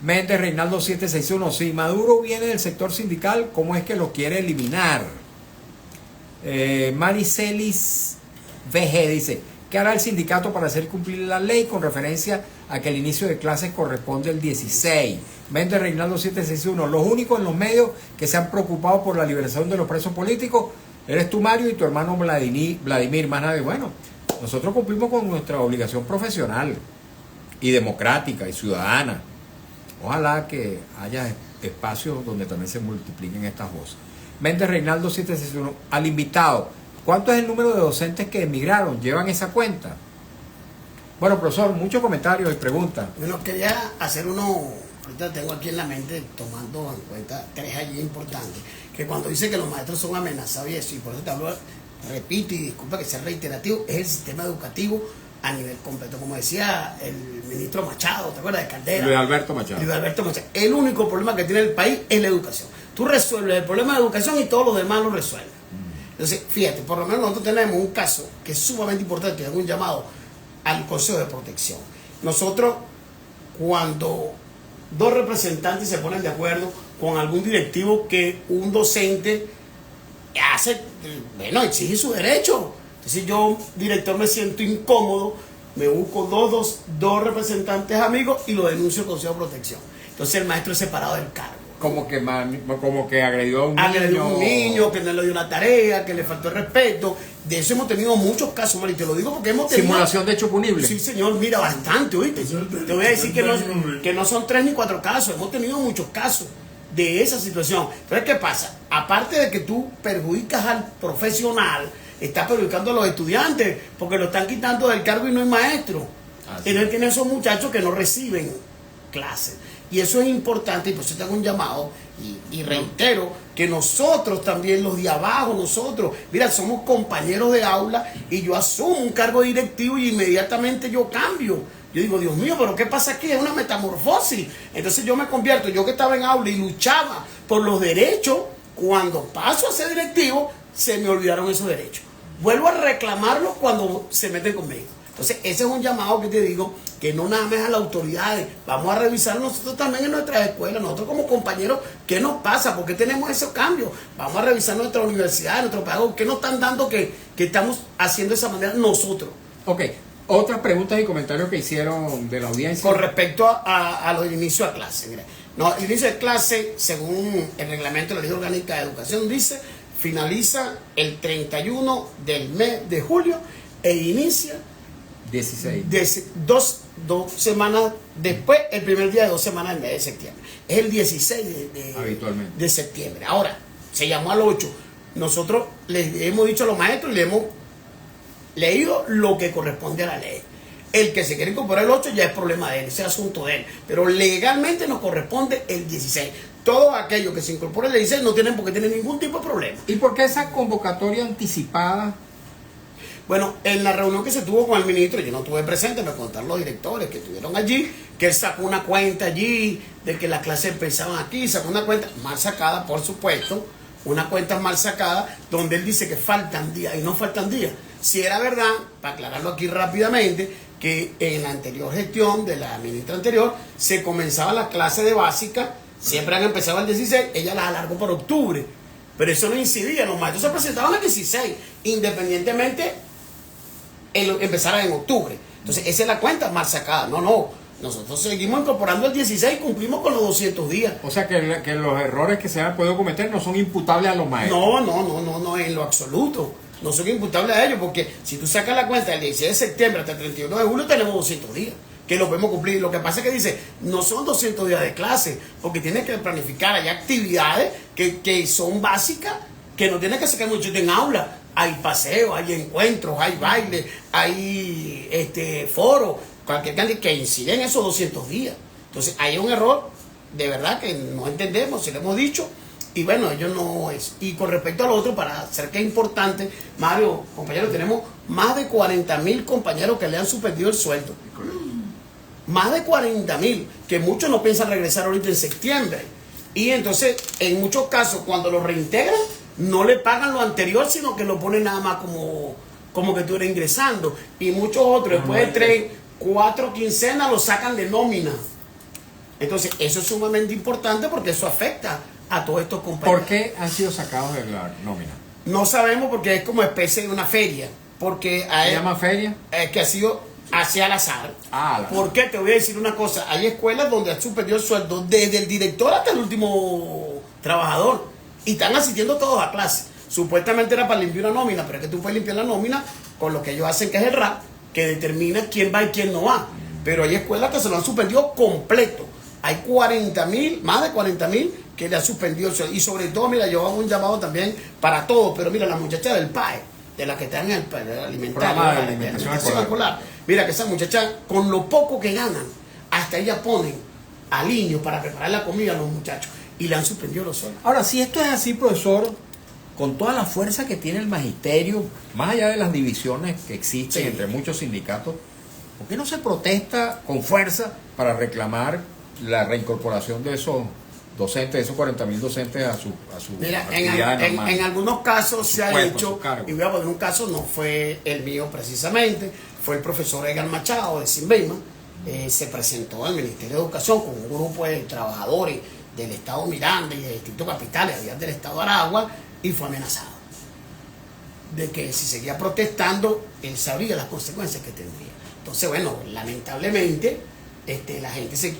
Speaker 1: Méndez Reinaldo 761, si Maduro viene del sector sindical, ¿cómo es que lo quiere eliminar? Maricelis VG dice, ¿qué hará el sindicato para hacer cumplir la ley con referencia a que el inicio de clases corresponde el 16? Méndez Reinaldo 761, los únicos en los medios que se han preocupado por la liberación de los presos políticos eres tú, Mario, y tu hermano Vladimir, más nadie. Bueno, nosotros cumplimos con nuestra obligación profesional y democrática y ciudadana. Ojalá que haya espacios donde también se multipliquen estas voces. Méndez Reinaldo 761, al invitado, ¿cuánto es el número de docentes que emigraron? ¿Llevan esa cuenta? Bueno, profesor, muchos comentarios y preguntas.
Speaker 3: Bueno, quería hacer uno, ahorita tengo aquí en la mente, tomando en cuenta tres allí importantes, que cuando dice que los maestros son amenazados y eso, y por eso te hablo, repito y disculpa que sea reiterativo, es el sistema educativo a nivel completo. Como decía el ministro Machado, ¿te acuerdas de Caldera?
Speaker 1: Luis Alberto Machado.
Speaker 3: Luis Alberto Machado. El único problema que tiene el país es la educación. Tú resuelves el problema de educación y todos los demás lo resuelven. Entonces, fíjate, por lo menos nosotros tenemos un caso que es sumamente importante, es un llamado al Consejo de Protección. Nosotros, cuando dos representantes se ponen de acuerdo con algún directivo que un docente hace, bueno, exige su derecho. Entonces yo, director, me siento incómodo, me busco dos representantes amigos y lo denuncio al Consejo de Protección. Entonces el maestro es separado del cargo.
Speaker 1: Como que agredió a un niño.
Speaker 3: Agredió a un niño, que no le dio una tarea, que le faltó el respeto. De eso hemos tenido muchos casos, Mari, te lo digo porque hemos tenido...
Speaker 1: Simulación de hecho punible.
Speaker 3: Sí, señor, mira, bastante, ¿oíste? Te voy a decir que no son 3 ni 4 casos, hemos tenido muchos casos de esa situación. Entonces, ¿qué pasa? Aparte de que tú perjudicas al profesional, estás perjudicando a los estudiantes, porque lo están quitando del cargo y no hay maestro. Entonces tienen esos muchachos que no reciben clases. Y eso es importante, y por eso tengo un llamado, y reitero, que nosotros también, los de abajo, nosotros, mira, somos compañeros de aula, y yo asumo un cargo directivo y inmediatamente yo cambio. Yo digo, Dios mío, pero ¿qué pasa aquí? Es una metamorfosis. Entonces yo me convierto, yo que estaba en aula y luchaba por los derechos, cuando paso a ser directivo, se me olvidaron esos derechos. Vuelvo a reclamarlos cuando se meten conmigo. Entonces, ese es un llamado que te digo, que no nada más a las autoridades, vamos a revisar nosotros también en nuestras escuelas, nosotros como compañeros, ¿qué nos pasa? ¿Por qué tenemos esos cambios? Vamos a revisar nuestras universidades, nuestros pedagogos, ¿qué nos están dando que estamos haciendo de esa manera nosotros?
Speaker 1: Ok, otras preguntas y comentarios que hicieron de la audiencia.
Speaker 3: Con respecto a los inicios a clase, mira, no, el inicio de clase, según el reglamento de la Ley Orgánica de Educación, dice, finaliza el 31 del mes de julio e inicia
Speaker 1: 16.
Speaker 3: Dos semanas después, el primer día de 2 semanas del mes de septiembre. Es el 16
Speaker 1: Habitualmente.
Speaker 3: de septiembre. Ahora, se llamó al 8. Nosotros les hemos dicho a los maestros y le hemos leído lo que corresponde a la ley. El que se quiere incorporar el 8 ya es problema de él, ese es asunto de él. Pero legalmente nos corresponde el 16. Todos aquellos que se incorporen el 16 no tienen por qué tener ningún tipo de problema.
Speaker 1: ¿Y por qué esa convocatoria anticipada?
Speaker 3: Bueno, en la reunión que se tuvo con el ministro, yo no estuve presente, me contaron los directores que estuvieron allí, que él sacó una cuenta allí, de que las clases empezaban aquí, sacó una cuenta mal sacada, por supuesto, una cuenta mal sacada, donde él dice que faltan días, y no faltan días. Si era verdad, para aclararlo aquí rápidamente, que en la anterior gestión de la ministra anterior se comenzaba la clase de básica, siempre han empezado el 16, ella las alargó por octubre, pero eso no incidía, los maestros se presentaban el 16, independientemente empezara en octubre. Entonces esa es la cuenta mal sacada. No, nosotros seguimos incorporando el 16 y cumplimos con los 200 días.
Speaker 1: O sea que los errores que se han podido cometer no son imputables a los maestros.
Speaker 3: No, en lo absoluto. No son imputables a ellos, porque si tú sacas la cuenta del 16 de septiembre hasta el 31 de julio tenemos 200 días, que lo podemos cumplir. Lo que pasa es que dice, no son 200 días de clase, porque tienes que planificar, hay actividades que son básicas, que no tienes que sacar mucho en aula. Hay paseos, hay encuentros, hay bailes, hay foros, cualquier cantidad que incide en esos 200 días. Entonces hay un error, de verdad que no entendemos, si lo hemos dicho, y bueno, ellos no es. Y con respecto al otro, para hacer que es importante, Mario, compañeros, tenemos más de 40.000 compañeros que le han suspendido el sueldo. Más de 40.000, que muchos no piensan regresar ahorita en septiembre. Y entonces, en muchos casos, cuando lo reintegran, no le pagan lo anterior, sino que lo ponen nada más como que tú eres ingresando. Y muchos otros, después de 3, 4 quincenas, lo sacan de nómina. Entonces, eso es sumamente importante porque eso afecta a todos estos compañeros.
Speaker 1: ¿Por qué han sido sacados de la nómina?
Speaker 3: No sabemos, porque es como especie de una feria. Porque
Speaker 1: ¿Se llama feria?
Speaker 3: Que ha sido hacia al azar. ¿Por qué? Te voy a decir una cosa. Hay escuelas donde han suspendido el sueldo desde el director hasta el último trabajador. Y están asistiendo todos a clase. Supuestamente era para limpiar una nómina, pero es que tú puedes limpiar la nómina con lo que ellos hacen, que es el RAP, que determina quién va y quién no va. Pero hay escuelas que se lo han suspendido completo. Hay 40.000, más de 40.000 que le han suspendido el sueldo. Y sobre todo, mira, yo hago un llamado también para todos, pero mira, la muchacha del PAE, de la que está en el alimentario,
Speaker 1: de alimentación escolar.
Speaker 3: Mira que esa muchacha, con lo poco que ganan, hasta ella ponen a niños para preparar la comida a los muchachos. Y le han suspendido los sueldos.
Speaker 1: Ahora, si esto es así, profesor, con toda la fuerza que tiene el magisterio, más allá de las divisiones que existen entre muchos sindicatos, ¿por qué no se protesta con fuerza para reclamar la reincorporación de esos docentes, de esos 40.000 docentes a su
Speaker 3: Mira,
Speaker 1: actividad normal?
Speaker 3: en algunos casos se ha hecho,
Speaker 1: y
Speaker 3: voy a poner un caso, no fue el mío precisamente, fue el profesor Edgar Machado de Simbeima, se presentó al Ministerio de Educación con un grupo de trabajadores del Estado Miranda y del Distrito Capital, y del Estado Aragua, y fue amenazado de que si seguía protestando, él sabría las consecuencias que tendría. Entonces, bueno, lamentablemente, la gente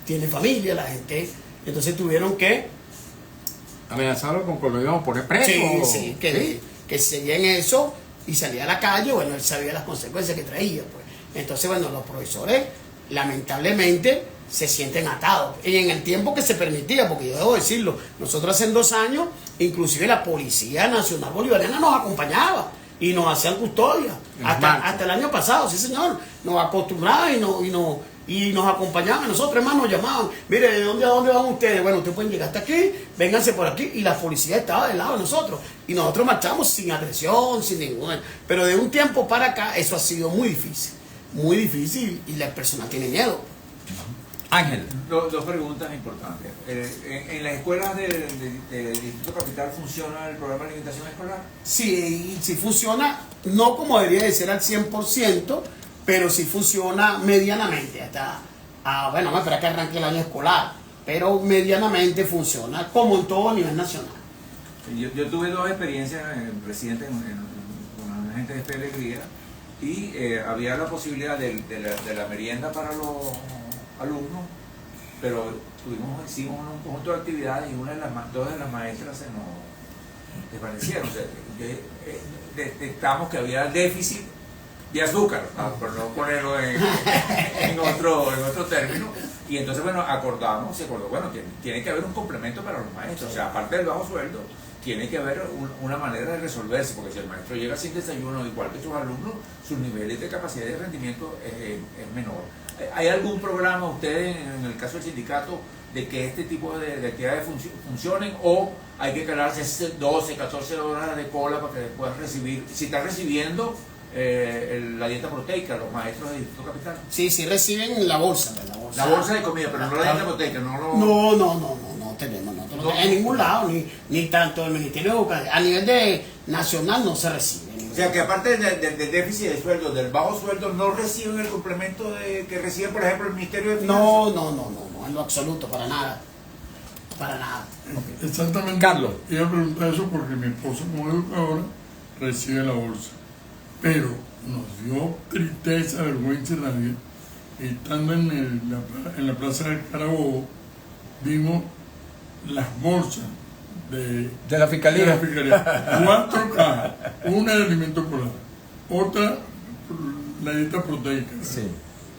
Speaker 3: tiene familia, la gente, entonces tuvieron que
Speaker 1: amenazarlo con que lo íbamos a poner preso.
Speaker 3: Sí, que seguía en eso y salía a la calle. Bueno, él sabía las consecuencias que traía, pues. Entonces, bueno, los profesores lamentablemente se sienten atados. Y en el tiempo que se permitía, porque yo debo decirlo, nosotros hace 2 años, inclusive la Policía Nacional Bolivariana nos acompañaba y nos hacían custodia. Hasta el año pasado, sí señor, nos acostumbraban y nos acompañaban a nosotros, hermano, nos llamaban, mire, ¿de dónde a dónde van ustedes? Bueno, ustedes pueden llegar hasta aquí, vénganse por aquí, y la policía estaba del lado de nosotros, y nosotros marchamos sin agresión, sin ninguna, pero de un tiempo para acá eso ha sido muy difícil, y la persona tiene miedo.
Speaker 1: Ángel.
Speaker 4: Dos preguntas importantes. ¿En las escuelas del Distrito Capital funciona el programa de alimentación escolar?
Speaker 3: Sí funciona, no como debería de ser al 100%, pero sí funciona medianamente, bueno, vamos a esperar que arranque el año escolar, pero medianamente funciona, como en todo a nivel nacional.
Speaker 4: Yo tuve 2 experiencias, presidente, con una gente de Fe Alegría, y había la posibilidad de la merienda para los alumnos, pero hicimos un conjunto de actividades y 2 de las maestras se nos desvanecieron. O sea, detectamos que había déficit de azúcar, por no ponerlo en otro término, y entonces bueno, se acordó, bueno, tiene que haber un complemento para los maestros, o sea, aparte del bajo sueldo, tiene que haber una manera de resolverse, porque si el maestro llega sin desayuno, igual que sus alumnos, sus niveles de capacidad de rendimiento es menor. ¿Hay algún programa ustedes, en el caso del sindicato, de que este tipo de actividades funcionen, o hay que quedarse 12, 14 horas de cola para que puedan recibir, si están recibiendo la dieta proteica, los maestros del Distrito Capital?
Speaker 3: Sí, reciben la bolsa.
Speaker 4: La bolsa de comida, pero no la dieta proteica,
Speaker 3: no tenemos, en ningún lado, ni tanto el Ministerio de Educación, a nivel nacional no se recibe,
Speaker 4: O sea que aparte del déficit de sueldo, del bajo sueldo, no reciben el complemento que recibe, por ejemplo, el Ministerio de Finanzas.
Speaker 3: No, en lo absoluto, para nada. Para nada.
Speaker 2: Exactamente.
Speaker 1: Carlos.
Speaker 2: Iba a preguntar eso porque mi esposa como educadora recibe la bolsa. Pero nos dio tristeza, vergüenza y rabia. Estando en la plaza de Carabobo, vimos las bolsas de
Speaker 1: la fiscalía.
Speaker 2: 4 cajas, una de alimento polar, otra la dieta proteica,
Speaker 1: Sí.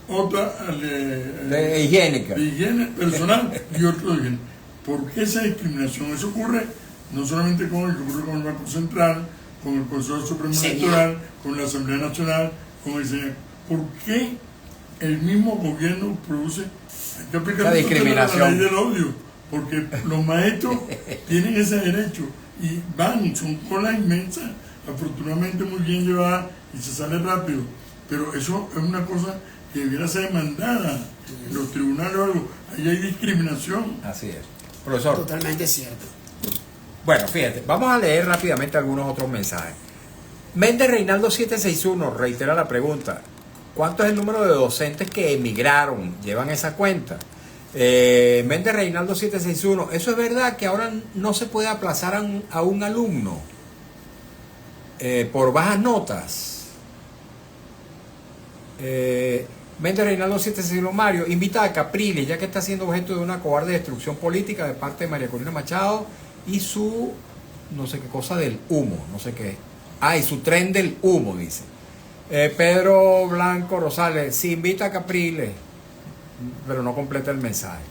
Speaker 2: otra
Speaker 1: De higiénica.
Speaker 2: de higiene personal y otro de higiene. ¿Por qué esa discriminación? Eso ocurre no solamente con el que ocurre con el Banco Central, con el Consejo Supremo Electoral, con la Asamblea Nacional, con el Senado. ¿Por qué el mismo gobierno produce? Hay que aplicar
Speaker 1: La discriminación.
Speaker 2: la ley del odio, porque los maestros tienen ese derecho y son colas inmensas, afortunadamente muy bien llevadas y se sale rápido, pero eso es una cosa que debiera ser demandada en los tribunales o algo. Ahí hay discriminación.
Speaker 1: Así es. Profesor.
Speaker 3: Totalmente cierto.
Speaker 1: Bueno, fíjate, vamos a leer rápidamente algunos otros mensajes. Méndez Reinaldo 761 reitera la pregunta. ¿Cuánto es el número de docentes que emigraron? ¿Llevan esa cuenta? Méndez Reinaldo 761, ¿eso es verdad que ahora no se puede aplazar a un alumno por bajas notas? Méndez Reinaldo 761, Mario, invita a Capriles, ya que está siendo objeto de una cobarde destrucción política de parte de María Corina Machado y su, no sé qué cosa del humo, no sé qué. Y su tren del humo, dice. Pedro Blanco Rosales, sí, invita a Capriles, pero no completa el mensaje.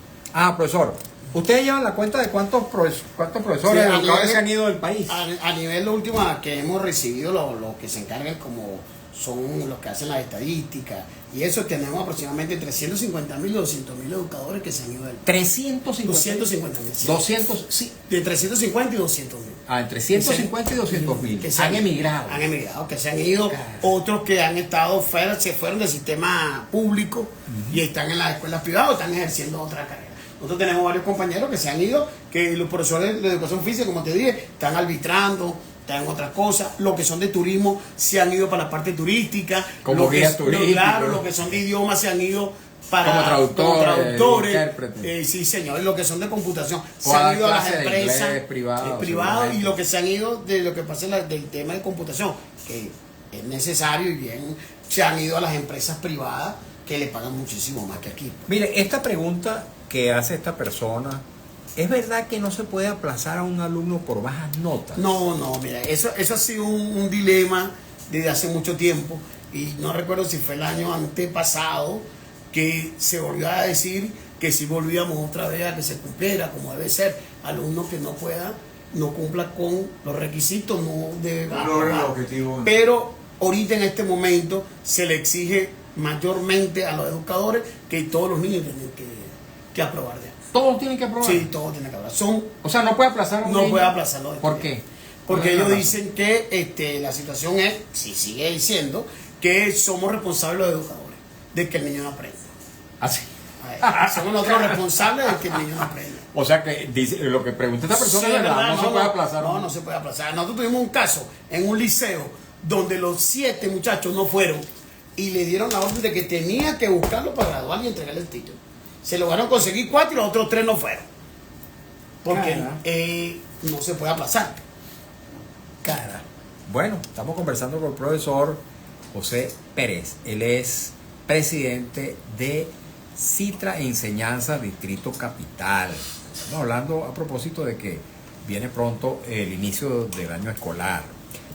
Speaker 1: Profesor, ¿ustedes llevan la cuenta de cuántos profesores educadores se han ido del país?
Speaker 3: A nivel lo último que hemos recibido, lo que se encargan como son los que hacen las estadísticas, y eso tenemos aproximadamente 350.000 y 200.000 educadores que se han ido del país. 250.000.
Speaker 1: 200, sí.
Speaker 3: De 350 y 200.000.
Speaker 1: Entre 150 y 200.000
Speaker 3: Que
Speaker 1: han emigrado.
Speaker 3: Han emigrado, que se han ido. Otros que han estado fuera, se fueron del sistema público y están en las escuelas privadas o están ejerciendo otra carrera. Nosotros tenemos varios compañeros que se han ido, que los profesores de educación física, como te dije, están arbitrando, están en otras cosas. Los que son de turismo se han ido para la parte turística.
Speaker 1: Como guías turísticos.
Speaker 3: Claro, los que son de idiomas se han ido para
Speaker 1: como traductores,
Speaker 3: intérpretes. Sí, señor. Y los que son de computación
Speaker 1: O
Speaker 3: se
Speaker 1: a
Speaker 3: han ido a las
Speaker 1: clases de
Speaker 3: empresas
Speaker 1: inglés privado,
Speaker 3: privadas, y los que se han ido de lo que pasa del tema de computación, que es necesario y bien, se han ido a las empresas privadas que le pagan muchísimo más que aquí.
Speaker 1: Mire, esta pregunta que hace esta persona, ¿es verdad que no se puede aplazar a un alumno por bajas notas?
Speaker 3: No, mira, eso ha sido un dilema desde hace mucho tiempo, y no recuerdo si fue el año antepasado que se volvió a decir que si volvíamos otra vez a que se cumpliera como debe ser. Alumnos que no cumpla con los requisitos, no debe aprobar. Pero ahorita en este momento se le exige mayormente a los educadores que todos los niños tienen que aprobar ya.
Speaker 1: ¿Todos tienen que aprobar?
Speaker 3: Sí, todos tienen que aprobar.
Speaker 1: O sea, no puede aplazar a un
Speaker 3: No
Speaker 1: niño.
Speaker 3: puede aplazarlo.
Speaker 1: ¿Por qué?
Speaker 3: Porque ellos dicen que la situación es, si sigue diciendo, que somos responsables los educadores de que el niño no aprenda.
Speaker 1: Así.
Speaker 3: Somos nosotros responsables de que el niño no aprenda.
Speaker 1: O sea que dice, lo que pregunta esta persona
Speaker 3: Sí,
Speaker 1: es verdad, no se puede aplazar.
Speaker 3: No se puede aplazar. Nosotros tuvimos un caso en un liceo donde los 7 muchachos no fueron y le dieron la orden de que tenía que buscarlo para graduar y entregarle el título. Se lograron conseguir 4 y los otros 3 no fueron. Porque no se puede aplazar.
Speaker 1: Bueno, estamos conversando con el profesor José Pérez. Él es presidente de Citra Enseñanza Distrito Capital. Estamos hablando a propósito de que viene pronto el inicio del año escolar.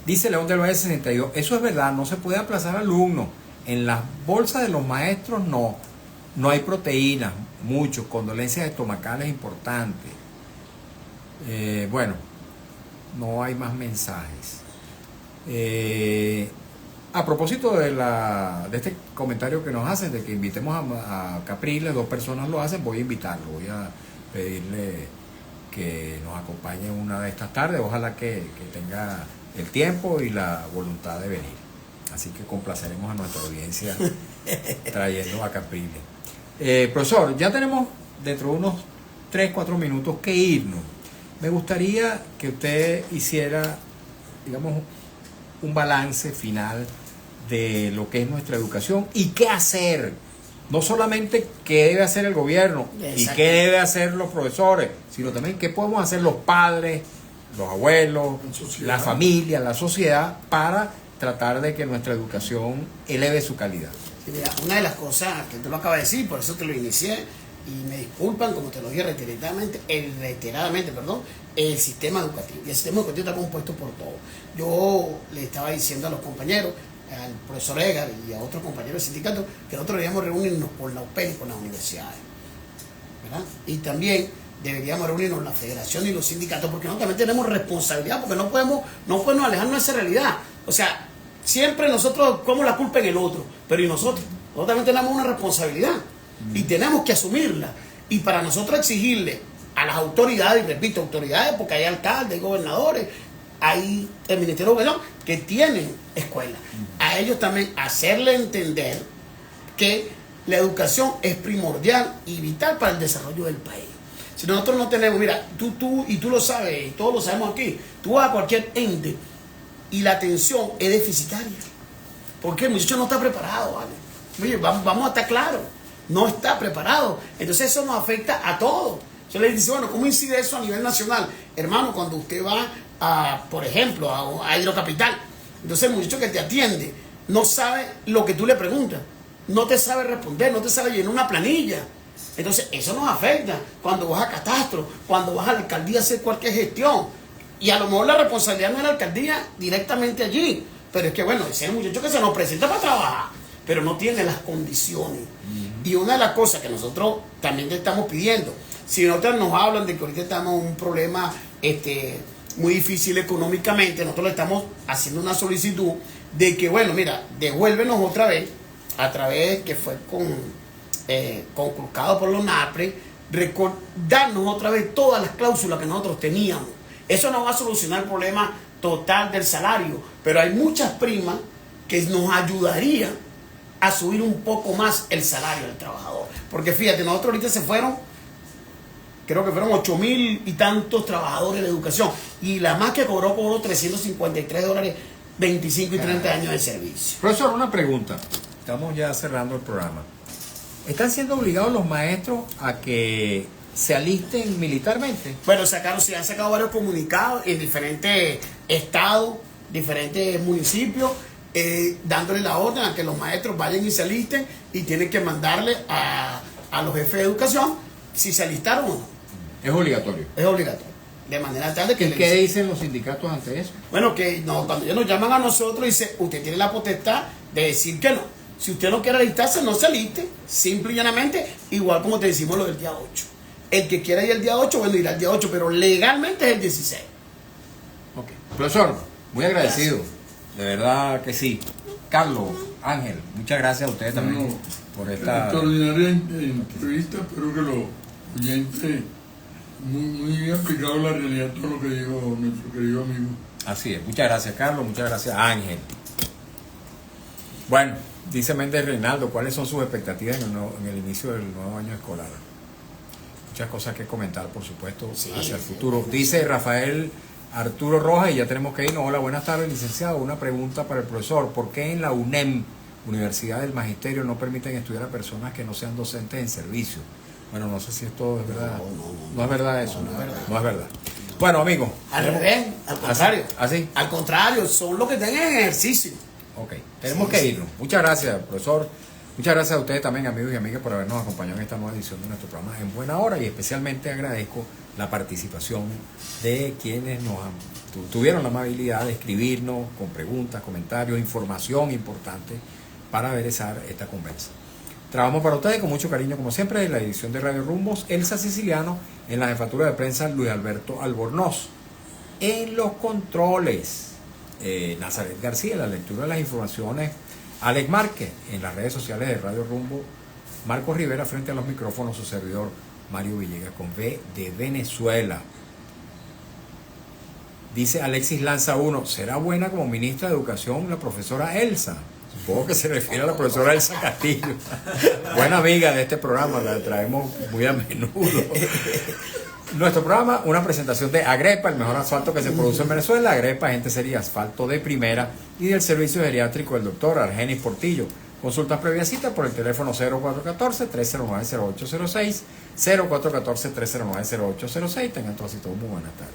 Speaker 1: Dice León del Valle 62, eso es verdad, no se puede aplazar alumnos. En las bolsas de los maestros no hay proteínas, muchos, condolencias estomacales importantes. Bueno, no hay más mensajes. A propósito de este comentario que nos hacen de que invitemos a Capriles, 2 personas lo hacen, voy a invitarlo, voy a pedirle que nos acompañe una de estas tardes, ojalá que tenga el tiempo y la voluntad de venir. Así que complaceremos a nuestra audiencia trayendo a Capriles. Profesor, ya tenemos dentro de unos 3-4 minutos que irnos. Me gustaría que usted hiciera, digamos, un balance final de lo que es nuestra educación y qué hacer. No solamente qué debe hacer el gobierno y qué debe hacer los profesores, sino también qué podemos hacer los padres, los abuelos, la familia, la sociedad, para tratar de que nuestra educación eleve su calidad.
Speaker 3: Sí, mira, una de las cosas que tú lo acabas de decir, por eso te lo inicié, y me disculpan, como te lo dije reiteradamente, el sistema educativo. Y el sistema educativo está compuesto por todo. Yo le estaba diciendo a los compañeros, al profesor Edgar y a otros compañeros del sindicato, que nosotros deberíamos reunirnos con la UPEL y con las universidades, ¿verdad? Y también deberíamos reunirnos la federación y los sindicatos, porque nosotros también tenemos responsabilidad, porque no podemos alejarnos de esa realidad. O sea, siempre nosotros ponemos la culpa en el otro, pero ¿y nosotros? Nosotros también tenemos una responsabilidad y tenemos que asumirla. Y para nosotros exigirle a las autoridades, y repito, autoridades, porque hay alcaldes, hay gobernadores, hay el Ministerio de Educación que tienen escuelas, a ellos también hacerle entender que la educación es primordial y vital para el desarrollo del país. Si nosotros no tenemos, mira, tú lo sabes, y todos lo sabemos aquí, tú vas a cualquier ente y la atención es deficitaria, porque el muchacho no está preparado, ¿vale? Oye, vamos a estar claros, no está preparado. Entonces eso nos afecta a todos. Yo le dice, bueno, ¿cómo incide eso a nivel nacional? Hermano, cuando usted va por ejemplo, a Hidrocapital, entonces el muchacho que te atiende no sabe lo que tú le preguntas, no te sabe responder, no te sabe llenar una planilla. Entonces eso nos afecta cuando vas a catastro, cuando vas a la alcaldía a hacer cualquier gestión, y a lo mejor la responsabilidad no es la alcaldía directamente allí, pero es que bueno, ese es el muchacho que se nos presenta para trabajar, pero no tiene las condiciones. Y una de las cosas que nosotros también te estamos pidiendo, si nosotros nos hablan de que ahorita estamos en un problema muy difícil económicamente, nosotros le estamos haciendo una solicitud de que, bueno, mira, devuélvenos otra vez, a través que fue conculcado por los NAPRE, darnos otra vez todas las cláusulas que nosotros teníamos. Eso no va a solucionar el problema total del salario, pero hay muchas primas que nos ayudarían a subir un poco más el salario del trabajador. Porque fíjate, nosotros ahorita se fueron, creo que fueron 8,000 y tantos trabajadores de educación, y la más que cobró $353, 25 y 30 años de servicio.
Speaker 1: Profesor, una pregunta. Estamos ya cerrando el programa. ¿Están siendo obligados los maestros a que se alisten militarmente?
Speaker 3: Bueno, se han sacado varios comunicados en diferentes estados, diferentes municipios, dándole la orden a que los maestros vayan y se alisten, y tienen que mandarle a los jefes de educación si se alistaron o no.
Speaker 1: Es obligatorio.
Speaker 3: Es obligatorio. De manera tal de que...
Speaker 1: ¿Y qué dicen los sindicatos ante eso?
Speaker 3: Bueno, que no, cuando ellos nos llaman a nosotros, dice, usted tiene la potestad de decir que no. Si usted no quiere alistarse, no se aliste. Simple y llanamente, igual como te decimos lo del día 8. El que quiera ir el día 8, bueno, irá el día 8, pero legalmente es el 16.
Speaker 1: Ok. Profesor, muy agradecido. Gracias. De verdad que sí. Carlos, Ángel, muchas gracias a ustedes también por esta
Speaker 2: extraordinaria entrevista. Espero que los oyentes muy bien aplicado a la realidad todo lo que dijo nuestro querido amigo.
Speaker 1: Así es. Muchas gracias, Carlos. Muchas gracias, Ángel. Bueno, dice Méndez Reinaldo, ¿cuáles son sus expectativas en el inicio del nuevo año escolar? Muchas cosas que comentar, por supuesto, hacia el futuro. Dice Rafael Arturo Rojas, y ya tenemos que irnos. Hola, buenas tardes, licenciado. Una pregunta para el profesor. ¿Por qué en la UNEM, Universidad del Magisterio, no permiten estudiar a personas que no sean docentes en servicio? Bueno, no sé si esto es verdad. No es verdad eso. No es verdad. Bueno, amigos.
Speaker 3: Al revés, al contrario.
Speaker 1: ¿Así?
Speaker 3: Al contrario, son los que tengan ejercicio.
Speaker 1: Ok, tenemos que irnos. Muchas gracias, profesor. Muchas gracias a ustedes también, amigos y amigas, por habernos acompañado en esta nueva edición de nuestro programa En Buena Hora, y especialmente agradezco la participación de quienes tuvieron la amabilidad de escribirnos con preguntas, comentarios, información importante para aderezar esta conversa. Trabajamos para ustedes con mucho cariño, como siempre, en la edición de Radio Rumbos, Elsa Siciliano, en la jefatura de prensa, Luis Alberto Albornoz. En los controles, Nazaret García, la lectura de las informaciones, Alex Márquez, en las redes sociales de Radio Rumbo, Marcos Rivera, frente a los micrófonos, su servidor Mario Villegas, con V de Venezuela. Dice Alexis Lanza 1, ¿será buena como ministra de Educación la profesora Elsa? Supongo que se refiere a la profesora Elsa Castillo. Buena amiga de este programa, la traemos muy a menudo. Nuestro programa, una presentación de Agrepa, el mejor asfalto que se produce en Venezuela. Agrepa, gente sería asfalto de primera, y del servicio geriátrico del doctor Argenis Portillo. Consultas previa cita por el teléfono 0414-309-0806, 0414-309-0806. Tengan todos y todos muy buenas tardes.